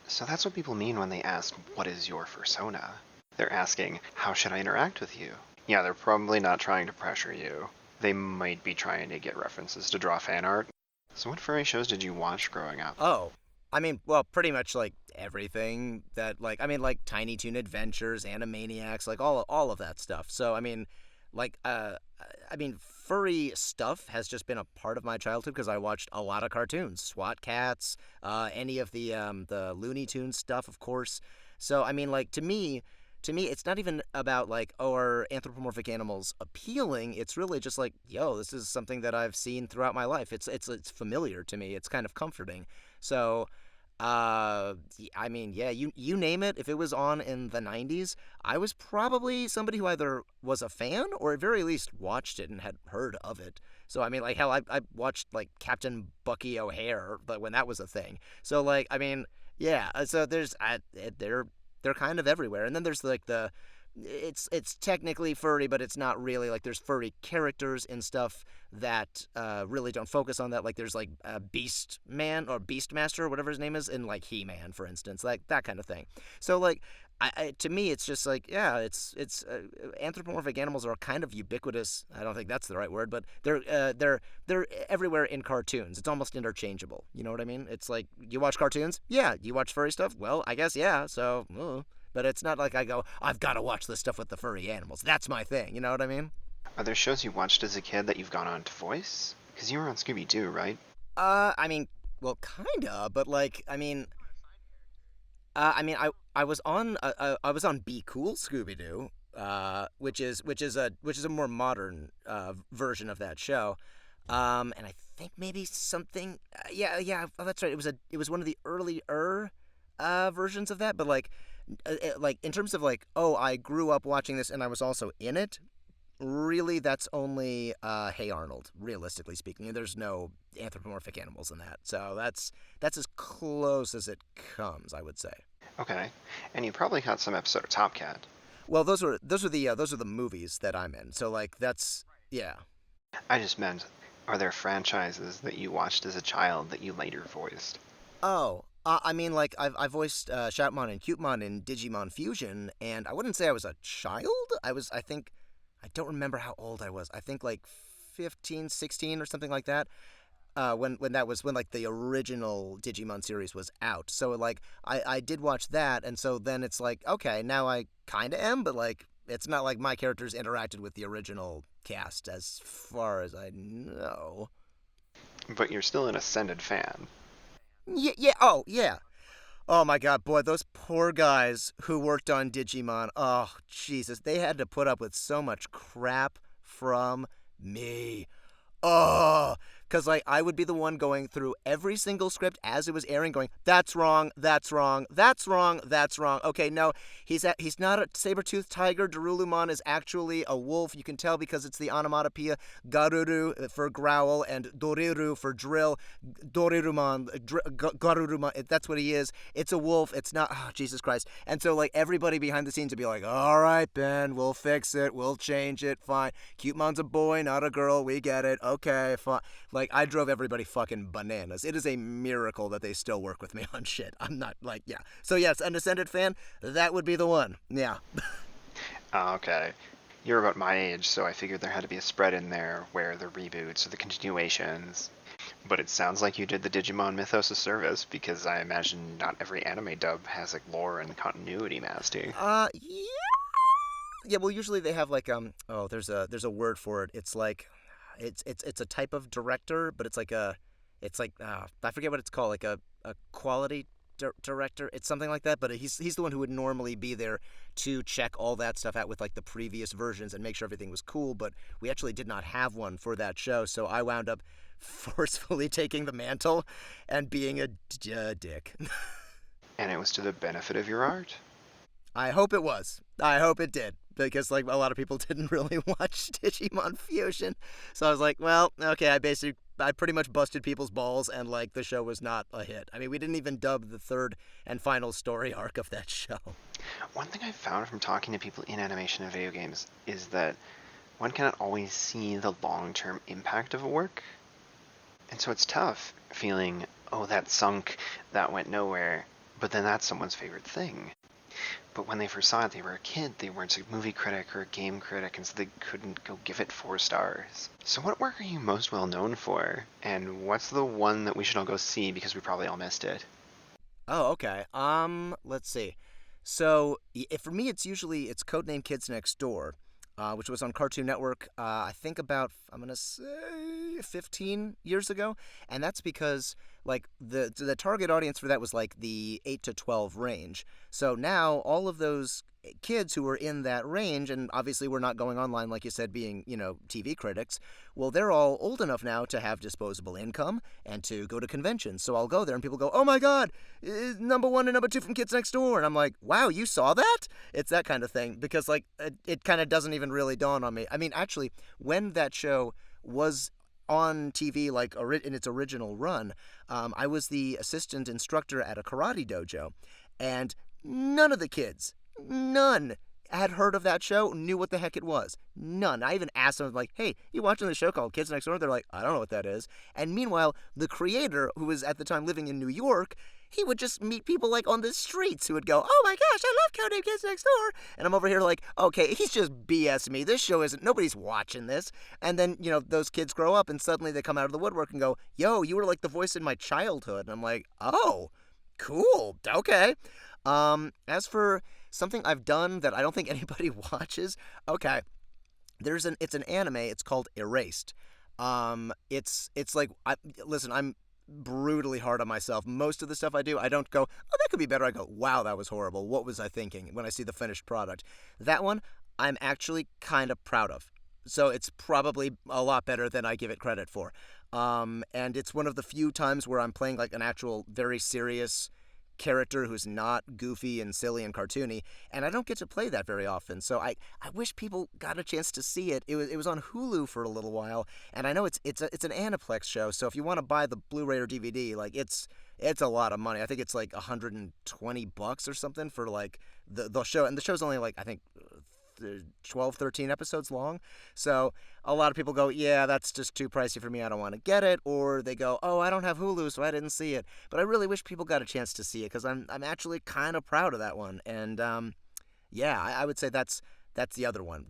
Speaker 1: So that's what people mean when they ask, what is your fursona? They're asking, how should I interact with you? Yeah, they're probably not trying to pressure you. They might be trying to get references to draw fan art. So what furry shows did you watch growing up?
Speaker 2: Oh, I mean, well, pretty much like everything that like Tiny Toon Adventures, Animaniacs, like all of that stuff. So furry stuff has just been a part of my childhood because I watched a lot of cartoons, SWAT Cats, any of the Looney Tunes stuff, of course. So to me, it's not even about like, are anthropomorphic animals appealing? It's really just like, yo, this is something that I've seen throughout my life. It's familiar to me. It's kind of comforting. So, you name it. If it was on in the 90s, I was probably somebody who either was a fan or at very least watched it and had heard of it. So, hell, I watched like Captain Bucky O'Hare when that was a thing. So, yeah. So they're kind of everywhere. And then there's like it's technically furry, but it's not really. Like there's furry characters and stuff that really don't focus on that. Like there's like Beast Man or Beastmaster or whatever his name is in like He-Man, for instance, like that kind of thing. So like to me, it's just like, yeah, it's anthropomorphic animals are kind of ubiquitous. I don't think that's the right word, but they're everywhere in cartoons. It's almost interchangeable. You know what I mean? It's like, you watch cartoons? Yeah. You watch furry stuff? Well, I guess yeah. So. But it's not like I go, I've got to watch this stuff with the furry animals. That's my thing. You know what I mean?
Speaker 1: Are there shows you watched as a kid that you've gone on to voice? Because you were on Scooby Doo, right?
Speaker 2: Well, kinda, but I was on Be Cool Scooby Doo, which is a more modern version of that show, and I think maybe something, yeah, oh, that's right. It was one of the earlier versions of that, but like in terms of like, oh, I grew up watching this and I was also in it. Really, that's only Hey Arnold, realistically speaking. There's no anthropomorphic animals in that. So that's as close as it comes, I would say.
Speaker 1: Okay. And you probably caught some episode of Top Cat.
Speaker 2: Well, those are the movies that I'm in. So like that's yeah.
Speaker 1: I just meant, are there franchises that you watched as a child that you later voiced?
Speaker 2: Oh, I mean, like I voiced Shoutmon and Cutemon in Digimon Fusion, and I wouldn't say I was a child. I think, I don't remember how old I was. I think like 15, 16, or something like that. When like the original Digimon series was out. So like I did watch that, and so then it's like, okay, now I kind of am, but like it's not like my characters interacted with the original cast as far as I know.
Speaker 1: But you're still an Ascended fan.
Speaker 2: Yeah, yeah. Oh, yeah. Oh my god, boy, those poor guys who worked on Digimon. Oh, Jesus, they had to put up with so much crap from me. Oh, because like I would be the one going through every single script as it was airing, going, "That's wrong, that's wrong, that's wrong, that's wrong." Okay, no, he's not a saber-toothed tiger. Darulumon is actually a wolf. You can tell because it's the onomatopoeia garuru for growl and doriru for drill. Dorirumon, garurumon. That's what he is. It's a wolf. It's not. Oh, Jesus Christ! And so like everybody behind the scenes would be like, "All right, Ben, we'll fix it. We'll change it. Fine. Cutemon's a boy, not a girl. We get it. Okay, fine." Like, I drove everybody fucking bananas. It is a miracle that they still work with me on shit. I'm not, like, yeah. So, yes, an Ascended fan, that would be the one. Yeah.
Speaker 1: Okay. You're about my age, so I figured there had to be a spread in there where the reboots or the continuations. But it sounds like you did the Digimon mythos a service, because I imagine not every anime dub has like lore and continuity mastery.
Speaker 2: Yeah. Yeah, well, usually they have, like, there's a word for it. It's like, it's a type of director, but I forget what it's called, like a quality director. It's something like that, but he's the one who would normally be there to check all that stuff out with like the previous versions and make sure everything was cool. But we actually did not have one for that show, so I wound up forcefully taking the mantle and being a dick.
Speaker 1: And it was to the benefit of your art?
Speaker 2: I hope it was. I hope it did. Because, like, a lot of people didn't really watch Digimon Fusion. So I was like, well, okay, I pretty much busted people's balls, and, like, the show was not a hit. I mean, we didn't even dub the third and final story arc of that show.
Speaker 1: One thing I've found from talking to people in animation and video games is that one cannot always see the long-term impact of a work. And so it's tough feeling, oh, that sunk, that went nowhere, but then that's someone's favorite thing. But when they first saw it, they were a kid, they weren't a movie critic or a game critic, and so they couldn't go give it 4 stars. So what work are you most well known for? And what's the one that we should all go see because we probably all missed it?
Speaker 2: Oh, okay. Let's see. So, for me, it's Codename Kids Next Door, which was on Cartoon Network, I think about, I'm going to say 15 years ago. And that's because, like, the target audience for that was, like, the 8 to 12 range. So now all of those kids who were in that range, and obviously we're not going online, like you said, being, TV critics, well, they're all old enough now to have disposable income and to go to conventions. So I'll go there and people go, "Oh my God, number 1 and number 2 from Kids Next Door." And I'm like, wow, you saw that? It's that kind of thing, because, like, it kind of doesn't even really dawn on me. I mean, actually, when that show was on TV, like, in its original run, I was the assistant instructor at a karate dojo, and none of the kids, none, had heard of that show, knew what the heck it was. None. I even asked them, like, "Hey, you watching the show called Kids Next Door?" They're like, "I don't know what that is." And meanwhile, the creator, who was at the time living in New York, he would just meet people, like, on the streets who would go, "Oh my gosh, I love Codename Kids Next Door." And I'm over here like, okay, he's just BS me. This show nobody's watching this. And then, those kids grow up and suddenly they come out of the woodwork and go, "Yo, you were like the voice in my childhood." And I'm like, oh, cool, okay. As for something I've done that I don't think anybody watches, okay, it's an anime. It's called Erased. It's like, listen, I'm brutally hard on myself. Most of the stuff I do, I don't go, "Oh, that could be better." I go, "Wow, that was horrible. What was I thinking?" when I see the finished product. That one, I'm actually kind of proud of. So it's probably a lot better than I give it credit for. And it's one of the few times where I'm playing like an actual very serious character who's not goofy and silly and cartoony, and I don't get to play that very often. So I wish people got a chance to see it. It was on Hulu for a little while, and I know it's an Aniplex show. So if you want to buy the Blu-ray or DVD, like, it's It's a lot of money. I think it's like $120 or something for like the show, and the show's only like I think 12, 13 episodes long. So a lot of people go, yeah, that's just too pricey for me. I don't want to get it. Or they go, oh, I don't have Hulu, so I didn't see it. But I really wish people got a chance to see it because I'm actually kind of proud of that one. And yeah, I would say that's the other one.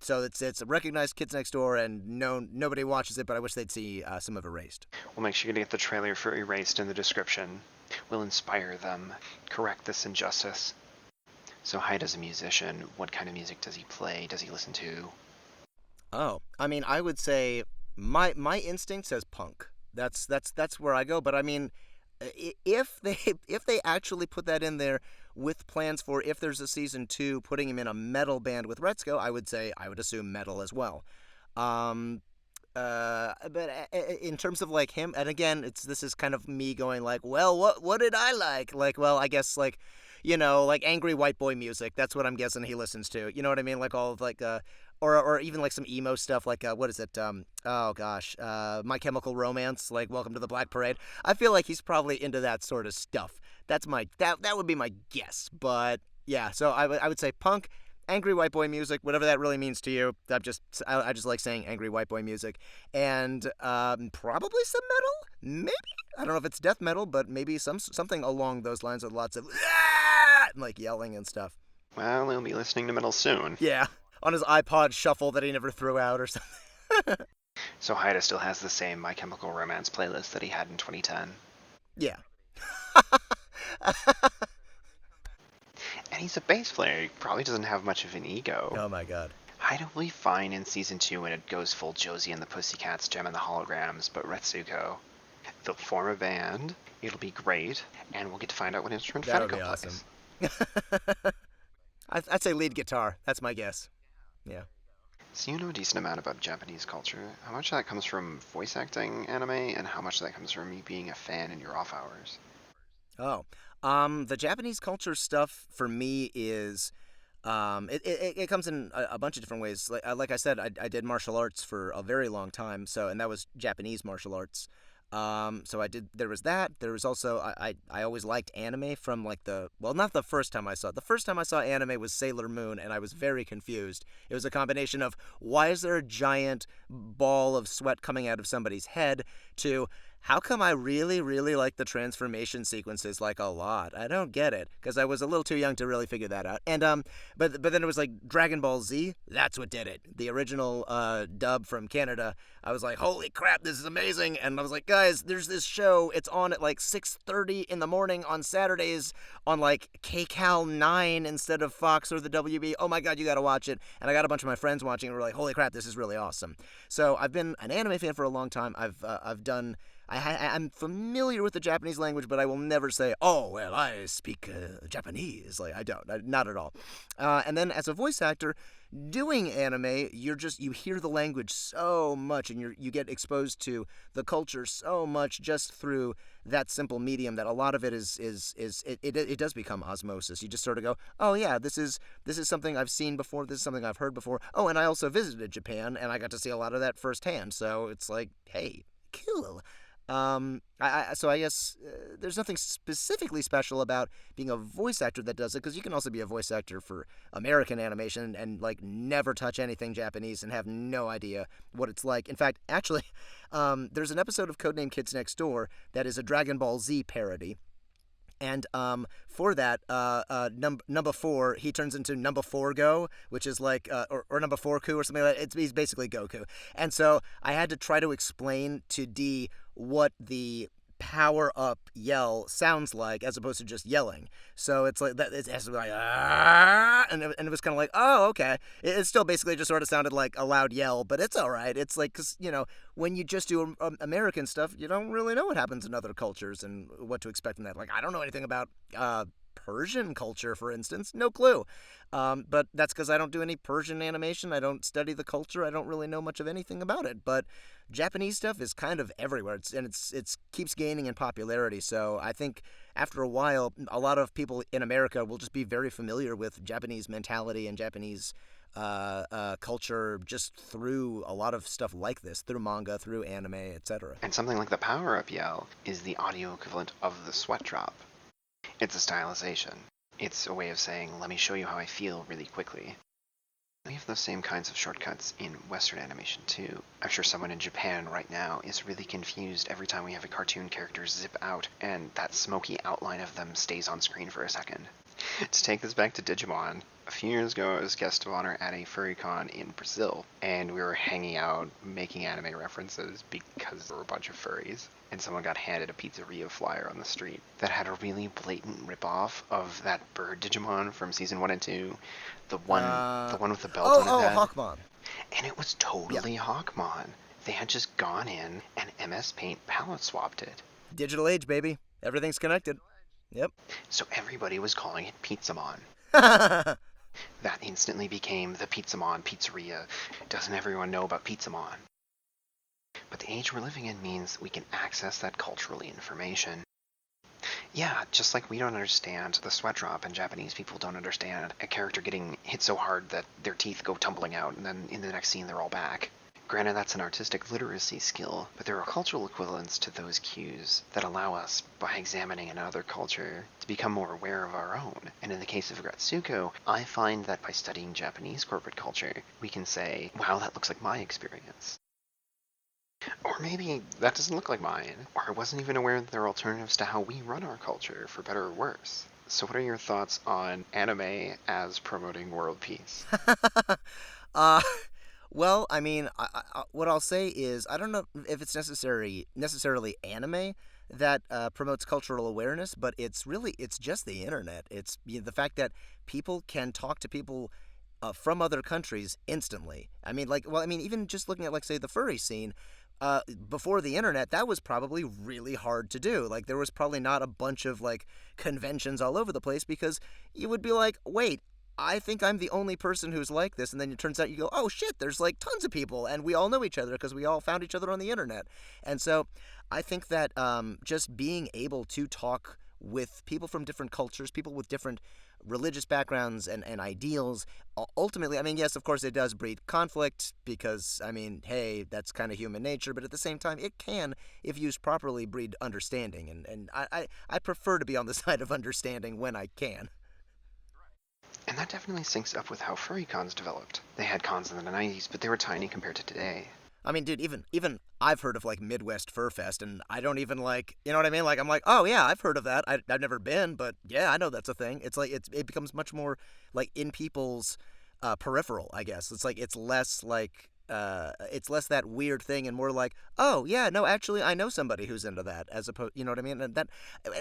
Speaker 2: So it's a recognized Kids Next Door, and nobody watches it, but I wish they'd see some of Erased.
Speaker 1: We'll make sure to get the trailer for Erased in the description. We'll inspire them, correct this injustice. So Haida's a musician. What kind of music does he play? Does he listen to?
Speaker 2: Oh, I mean, I would say my instinct says punk. That's where I go. But I mean, if they actually put that in there with plans for if there's a season 2, putting him in a metal band with Retzko, I would assume metal as well. But in terms of like him, and again, this is kind of me going like, well, what did I like? Like, well, I guess like, like angry white boy music. That's what I'm guessing he listens to. You know what I mean? Like all of like or even like some emo stuff like what is it? Oh gosh, My Chemical Romance, like Welcome to the Black Parade. I feel like he's probably into that sort of stuff. That's that would be my guess. But yeah, so I would say punk, angry white boy music, whatever that really means to you. I just like saying angry white boy music, and probably some metal, maybe. I don't know if it's death metal, but maybe something along those lines with lots of like yelling and stuff.
Speaker 1: Well, he'll be listening to metal soon.
Speaker 2: Yeah, on his iPod shuffle that he never threw out or something.
Speaker 1: So Haida still has the same My Chemical Romance playlist that he had in 2010.
Speaker 2: Yeah.
Speaker 1: And he's a bass player. He probably doesn't have much of an ego.
Speaker 2: Oh my god.
Speaker 1: Haida will be fine in season 2 when it goes full Josie and the Pussycats, Gem and the Holograms, but Aggretsuko, they'll form a band, it'll be great, and we'll get to find out what instrument
Speaker 2: That would
Speaker 1: Federico
Speaker 2: be
Speaker 1: plays.
Speaker 2: awesome. I'd say lead guitar. That's my guess. Yeah.
Speaker 1: So you know a decent amount about Japanese culture. How much of that comes from voice acting anime, and how much of that comes from you being a fan in your off hours?
Speaker 2: Oh. The Japanese culture stuff for me is, it comes in a bunch of different ways. Like I said, I did martial arts for a very long time, and that was Japanese martial arts. There was that. There was also, I always liked anime from like not the first time I saw it. The first time I saw anime was Sailor Moon, and I was very confused. It was a combination of, why is there a giant ball of sweat coming out of somebody's head, to, how come I really, really like the transformation sequences like a lot? I don't get it, because I was a little too young to really figure that out. And but then it was like Dragon Ball Z. That's what did it. The original dub from Canada. I was like, holy crap, this is amazing. And I was like, guys, there's this show. It's on at like 6:30 in the morning on Saturdays on like KCAL 9 instead of Fox or the WB. Oh my god, you gotta watch it. And I got a bunch of my friends watching, and we're like, holy crap, this is really awesome. So I've been an anime fan for a long time. I'm familiar with the Japanese language, but I will never say, oh, well, I speak Japanese. Like, I don't. Not at all. And then as a voice actor, doing anime, you hear the language so much, and you get exposed to the culture so much just through that simple medium, that a lot of it it does become osmosis. You just sort of go, oh yeah, this is something I've seen before. This is something I've heard before. Oh, and I also visited Japan, and I got to see a lot of that firsthand. So it's like, hey, cool. So I guess there's nothing specifically special about being a voice actor that does it, because you can also be a voice actor for American animation and like never touch anything Japanese and have no idea what it's like. In fact, actually, there's an episode of Codename Kids Next Door that is a Dragon Ball Z parody. And for that, number 4, he turns into number 4 Go, which is like, or number 4 Ku or something like that. He's basically Goku. And so I had to try to explain to D what the power up yell sounds like, as opposed to just yelling. So it's like that. It has to be like, ah, and it was kind of like, oh, okay. It still basically just sort of sounded like a loud yell, but it's all right. It's like, because when you just do American stuff, you don't really know what happens in other cultures and what to expect from that. Like, I don't know anything about Persian culture, for instance. No clue. But that's because I don't do any Persian animation. I don't study the culture. I don't really know much of anything about it. But Japanese stuff is kind of everywhere. It keeps gaining in popularity. So I think after a while, a lot of people in America will just be very familiar with Japanese mentality and Japanese culture just through a lot of stuff like this, through manga, through anime, etc.
Speaker 1: And something like the power-up yell is the audio equivalent of the sweat drop. It's a stylization. It's a way of saying, let me show you how I feel really quickly. We have those same kinds of shortcuts in Western animation too. I'm sure someone in Japan right now is really confused every time we have a cartoon character zip out and that smoky outline of them stays on screen for a second. To take this back to Digimon, a few years ago I was guest of honor at a FurryCon in Brazil, and we were hanging out making anime references because there were a bunch of furries, and someone got handed a pizzeria flyer on the street that had a really blatant ripoff of that bird Digimon from season 1 and 2, the one with the belt on his head.
Speaker 2: Hawkmon.
Speaker 1: And it was totally Hawkmon. They had just gone in and MS Paint palette swapped it.
Speaker 2: Digital age, baby. Everything's connected. Yep.
Speaker 1: So everybody was calling it Pizzamon. That instantly became the Pizzamon Pizzeria. Doesn't everyone know about Pizzamon? But the age we're living in means we can access that cultural information. Yeah, just like we don't understand the sweat drop and Japanese people don't understand a character getting hit so hard that their teeth go tumbling out and then in the next scene they're all back. Granted, that's an artistic literacy skill, but there are cultural equivalents to those cues that allow us, by examining another culture, to become more aware of our own. And in the case of Aggretsuko, I find that by studying Japanese corporate culture, we can say, wow, that looks like my experience. Or maybe that doesn't look like mine, or I wasn't even aware that there are alternatives to how we run our culture, for better or worse. So what are your thoughts on anime as promoting world peace?
Speaker 2: Well, I mean, what I'll say is I don't know if it's necessarily anime that promotes cultural awareness, but it's just the internet. It's the fact that people can talk to people from other countries instantly. I mean, even just looking at, like, say, the furry scene, before the internet, that was probably really hard to do. Like, there was probably not a bunch of, like, conventions all over the place because you would be like, wait, I think I'm the only person who's like this, and then it turns out you go, oh shit, there's like tons of people, and we all know each other because we all found each other on the internet. And so I think that just being able to talk with people from different cultures, people with different religious backgrounds and ideals, ultimately, I mean, yes, of course it does breed conflict because, I mean, hey, that's kind of human nature, but at the same time, it can, if used properly, breed understanding, and I prefer to be on the side of understanding when I can.
Speaker 1: And that definitely syncs up with how furry cons developed. They had cons in the 90s, but they were tiny compared to today.
Speaker 2: I mean, dude, even I've heard of, like, Midwest Fur Fest, and I don't even, like, you know what I mean? Like, I'm like, oh, yeah, I've heard of that. I've never been, but, yeah, I know that's a thing. It's like, it becomes much more, like, in people's peripheral, I guess. It's like, it's less that weird thing and more like, oh, yeah, no, actually, I know somebody who's into that, as opposed, you know what I mean? And that,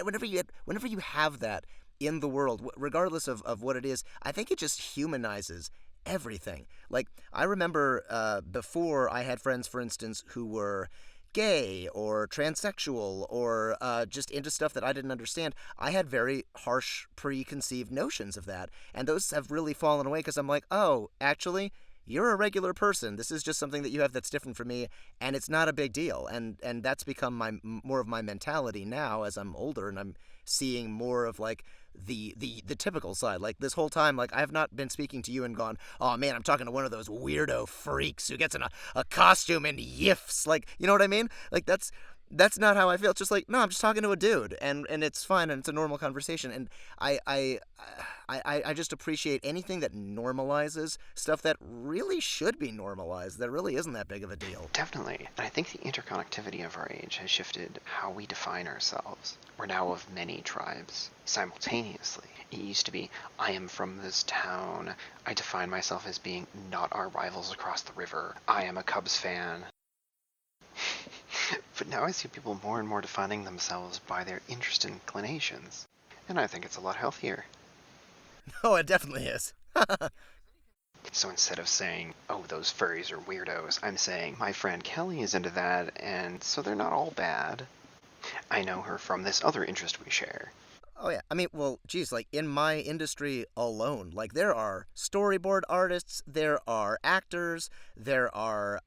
Speaker 2: whenever you have that in the world, regardless of what it is, I think it just humanizes everything. Like, I remember before I had friends, for instance, who were gay or transsexual or just into stuff that I didn't understand, I had very harsh preconceived notions of that. And those have really fallen away because I'm like, oh, actually, you're a regular person. This is just something that you have that's different from me, and it's not a big deal. And that's become more of my mentality now as I'm older and I'm seeing more of, like, the typical side. Like, this whole time, like, I have not been speaking to you and gone, oh man, I'm talking to one of those weirdo freaks who gets in a costume and yiffs. Like, you know what I mean? Like, that's not how I feel. It's just like, no, I'm just talking to a dude, and it's fine, and it's a normal conversation. And I just appreciate anything that normalizes stuff that really should be normalized, that really isn't that big of a deal.
Speaker 1: Definitely. And I think the interconnectivity of our age has shifted how we define ourselves. We're now of many tribes simultaneously. It used to be, I am from this town. I define myself as being not our rivals across the river. I am a Cubs fan. But now I see people more and more defining themselves by their interest inclinations. And I think it's a lot healthier.
Speaker 2: Oh, it definitely is.
Speaker 1: So instead of saying, oh, those furries are weirdos, I'm saying, my friend Kelly is into that, and so they're not all bad. I know her from this other interest we share.
Speaker 2: Oh yeah, I mean, well, geez, like in my industry alone, like there are storyboard artists, there are actors, there are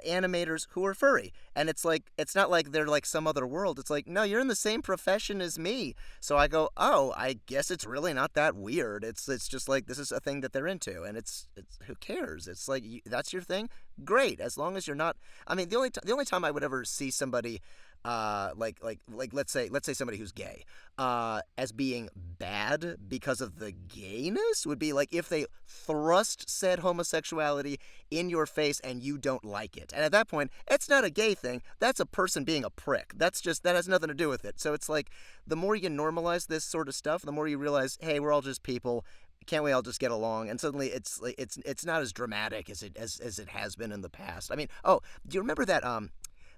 Speaker 2: animators who are furry, and it's like it's not like they're like some other world. It's like no, you're in the same profession as me. So I go, oh, I guess it's really not that weird. It's just like this is a thing that they're into, and it's who cares? It's like that's your thing, great, as long as you're not. I mean, the only time I would ever see somebody like let's say somebody who's gay as being bad because of the gayness would be like if they thrust said homosexuality in your face and you don't like it, and at that point it's not a gay thing, that's a person being a prick. That's just, that has nothing to do with it. So it's like the more you normalize this sort of stuff, the more you realize, hey, we're all just people, can't we all just get along? And suddenly it's like it's not as dramatic as it has been in the past. I mean, oh, do you remember that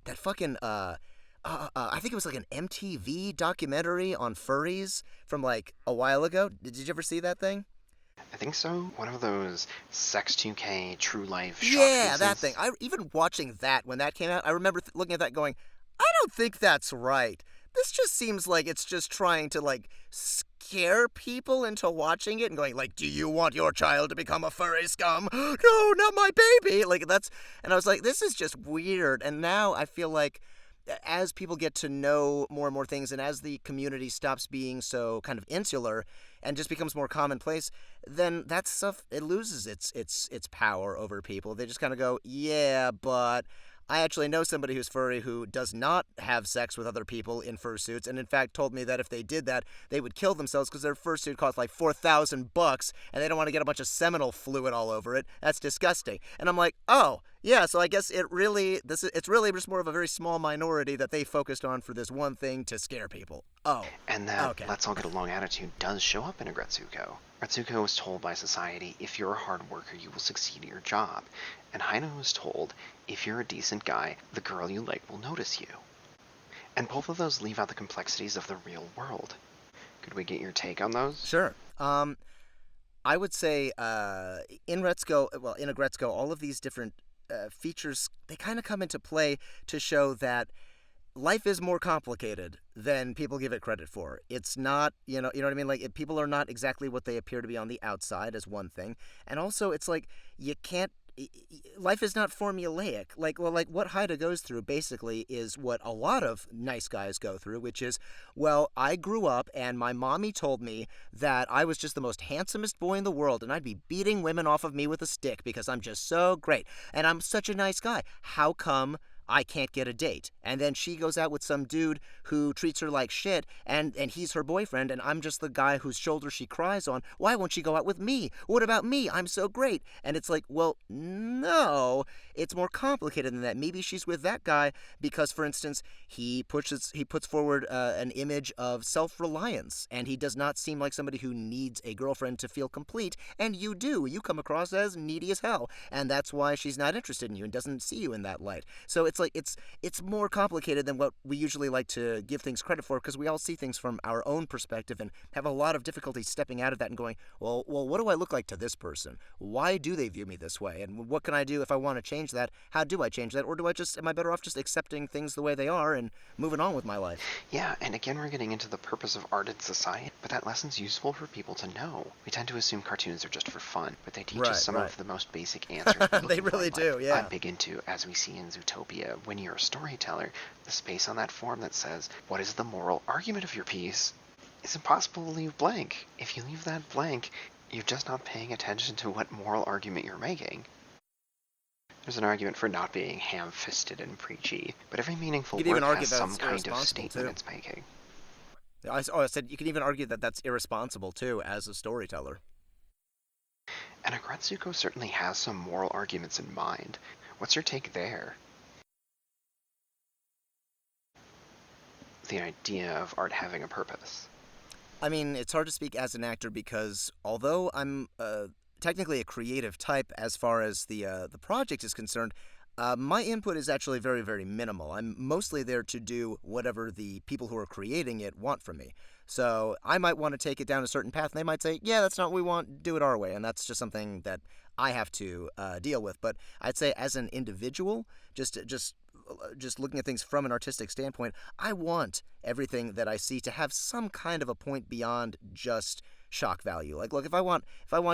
Speaker 2: fucking I think it was like an MTV documentary on furries from like a while ago. Did you ever see that thing?
Speaker 1: I think so. One of those Sex 2K True Life shot
Speaker 2: Yeah,
Speaker 1: pieces.
Speaker 2: that thing. I even watching that when that came out, I remember looking at that going, I don't think that's right. This just seems like it's just trying to like scare people into watching it and going like, do you want your child to become a furry scum? No, not my baby. Like that's, and I was like, this is just weird. And now I feel like as people get to know more and more things, and as the community stops being so kind of insular and just becomes more commonplace, then that stuff, it loses its power over people. They just kind of go, yeah, but I actually know somebody who's furry who does not have sex with other people in fursuits, and in fact told me that if they did that, they would kill themselves because their fursuit costs like $4,000, and they don't want to get a bunch of seminal fluid all over it. That's disgusting. And I'm like, oh, yeah, so I guess it's really just more of a very small minority that they focused on for this one thing to scare people. Oh,
Speaker 1: And that
Speaker 2: okay.
Speaker 1: let's all get along attitude does show up in Aggretsuko. Aggretsuko was told by society, if you're a hard worker, you will succeed at your job. And Haida was told, if you're a decent guy, the girl you like will notice you. And both of those leave out the complexities of the real world. Could we get your take on those?
Speaker 2: Sure. I would say in Aggretsuko, all of these different features, they kind of come into play to show that life is more complicated than people give it credit for. It's not, you know what I mean? Like, people are not exactly what they appear to be on the outside, as one thing. And also, it's like, you can't, life is not formulaic. Like what Haida goes through basically is what a lot of nice guys go through, which is, well, I grew up and my mommy told me that I was just the most handsomest boy in the world and I'd be beating women off of me with a stick because I'm just so great and I'm such a nice guy. How come I can't get a date? And then she goes out with some dude who treats her like shit, and he's her boyfriend, and I'm just the guy whose shoulder she cries on. Why won't she go out with me? What about me? I'm so great. And it's like, well, no, it's more complicated than that. Maybe she's with that guy because, for instance, he puts forward an image of self-reliance, and he does not seem like somebody who needs a girlfriend to feel complete, and you do. You come across as needy as hell, and that's why she's not interested in you and doesn't see you in that light. So it's like it's more complicated than what we usually like to give things credit for, because we all see things from our own perspective and have a lot of difficulty stepping out of that and going, well, what do I look like to this person? Why do they view me this way? And what can I do if I want to change that? How do I change that? Or am I better off just accepting things the way they are and moving on with my life?
Speaker 1: Yeah, and again we're getting into the purpose of art in society, but that lesson's useful for people to know. We tend to assume cartoons are just for fun, but they teach us some of the most basic answers.
Speaker 2: They really do, yeah.
Speaker 1: I'm big into, as we see in Zootopia, when you're a storyteller, the space on that form that says, what is the moral argument of your piece, is impossible to leave blank. If you leave that blank, you're just not paying attention to what moral argument you're making. There's an argument for not being ham-fisted and preachy, but every meaningful word has some kind of statement it's making.
Speaker 2: I said you can even argue that that's irresponsible, too, as a storyteller.
Speaker 1: And Aggretsuko certainly has some moral arguments in mind. What's your take there? The idea of art having a purpose.
Speaker 2: I mean, it's hard to speak as an actor because although I'm technically a creative type as far as the project is concerned, my input is actually very, very minimal. I'm mostly there to do whatever the people who are creating it want from me. So I might want to take it down a certain path, and they might say, yeah, that's not what we want, do it our way. And that's just something that I have to deal with. But I'd say as an individual, just just looking at things from an artistic standpoint, I want everything that I see to have some kind of a point beyond just shock value. Like, look, if I want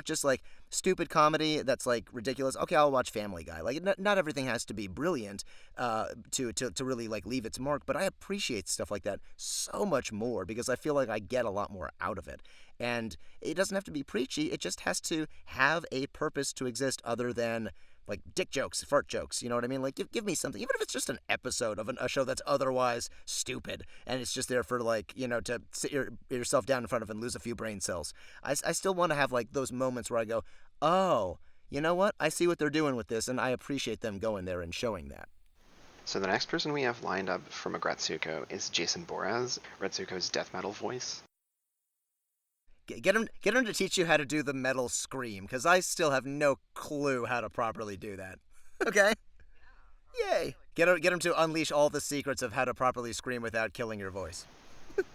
Speaker 2: just like stupid comedy that's like ridiculous, okay, I'll watch Family Guy. Like, not everything has to be brilliant to really like leave its mark, but I appreciate stuff like that so much more because I feel like I get a lot more out of it. And it doesn't have to be preachy, it just has to have a purpose to exist other than like dick jokes, fart jokes, you know what I mean? Like, give me something, even if it's just an episode of a show that's otherwise stupid, and it's just there for, like, you know, to sit yourself down in front of and lose a few brain cells. I still want to have, like, those moments where I go, oh, you know what? I see what they're doing with this, and I appreciate them going there and showing that.
Speaker 1: So the next person we have lined up from Aggretsuko is Jason Boraz, Aggretsuko's death metal voice.
Speaker 2: Get him to teach you how to do the metal scream, because I still have no clue how to properly do that. Okay? Yay! Get him to unleash all the secrets of how to properly scream without killing your voice.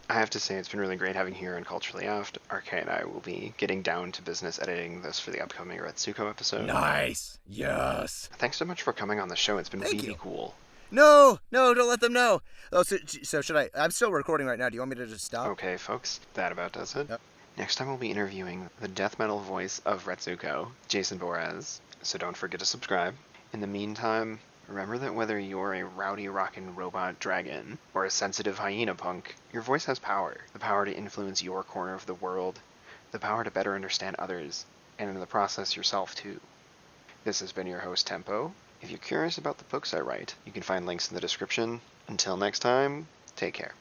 Speaker 1: I have to say it's been really great having you here on Culturally Aft. Arrkay and I will be getting down to business editing this for the upcoming Aggretsuko episode.
Speaker 2: Nice! Yes!
Speaker 1: Thanks so much for coming on the show. It's been really cool.
Speaker 2: No, don't let them know. Oh, so should I? I'm still recording right now. Do you want me to just stop?
Speaker 1: Okay, folks, that about does it.
Speaker 2: Yep.
Speaker 1: Next time we'll be interviewing the death metal voice of Aggretsuko, Jason Boraz, so don't forget to subscribe. In the meantime, remember that whether you're a rowdy rockin' robot dragon or a sensitive hyena punk, your voice has power. The power to influence your corner of the world, the power to better understand others, and in the process yourself too. This has been your host, Tempo. If you're curious about the books I write, you can find links in the description. Until next time, take care.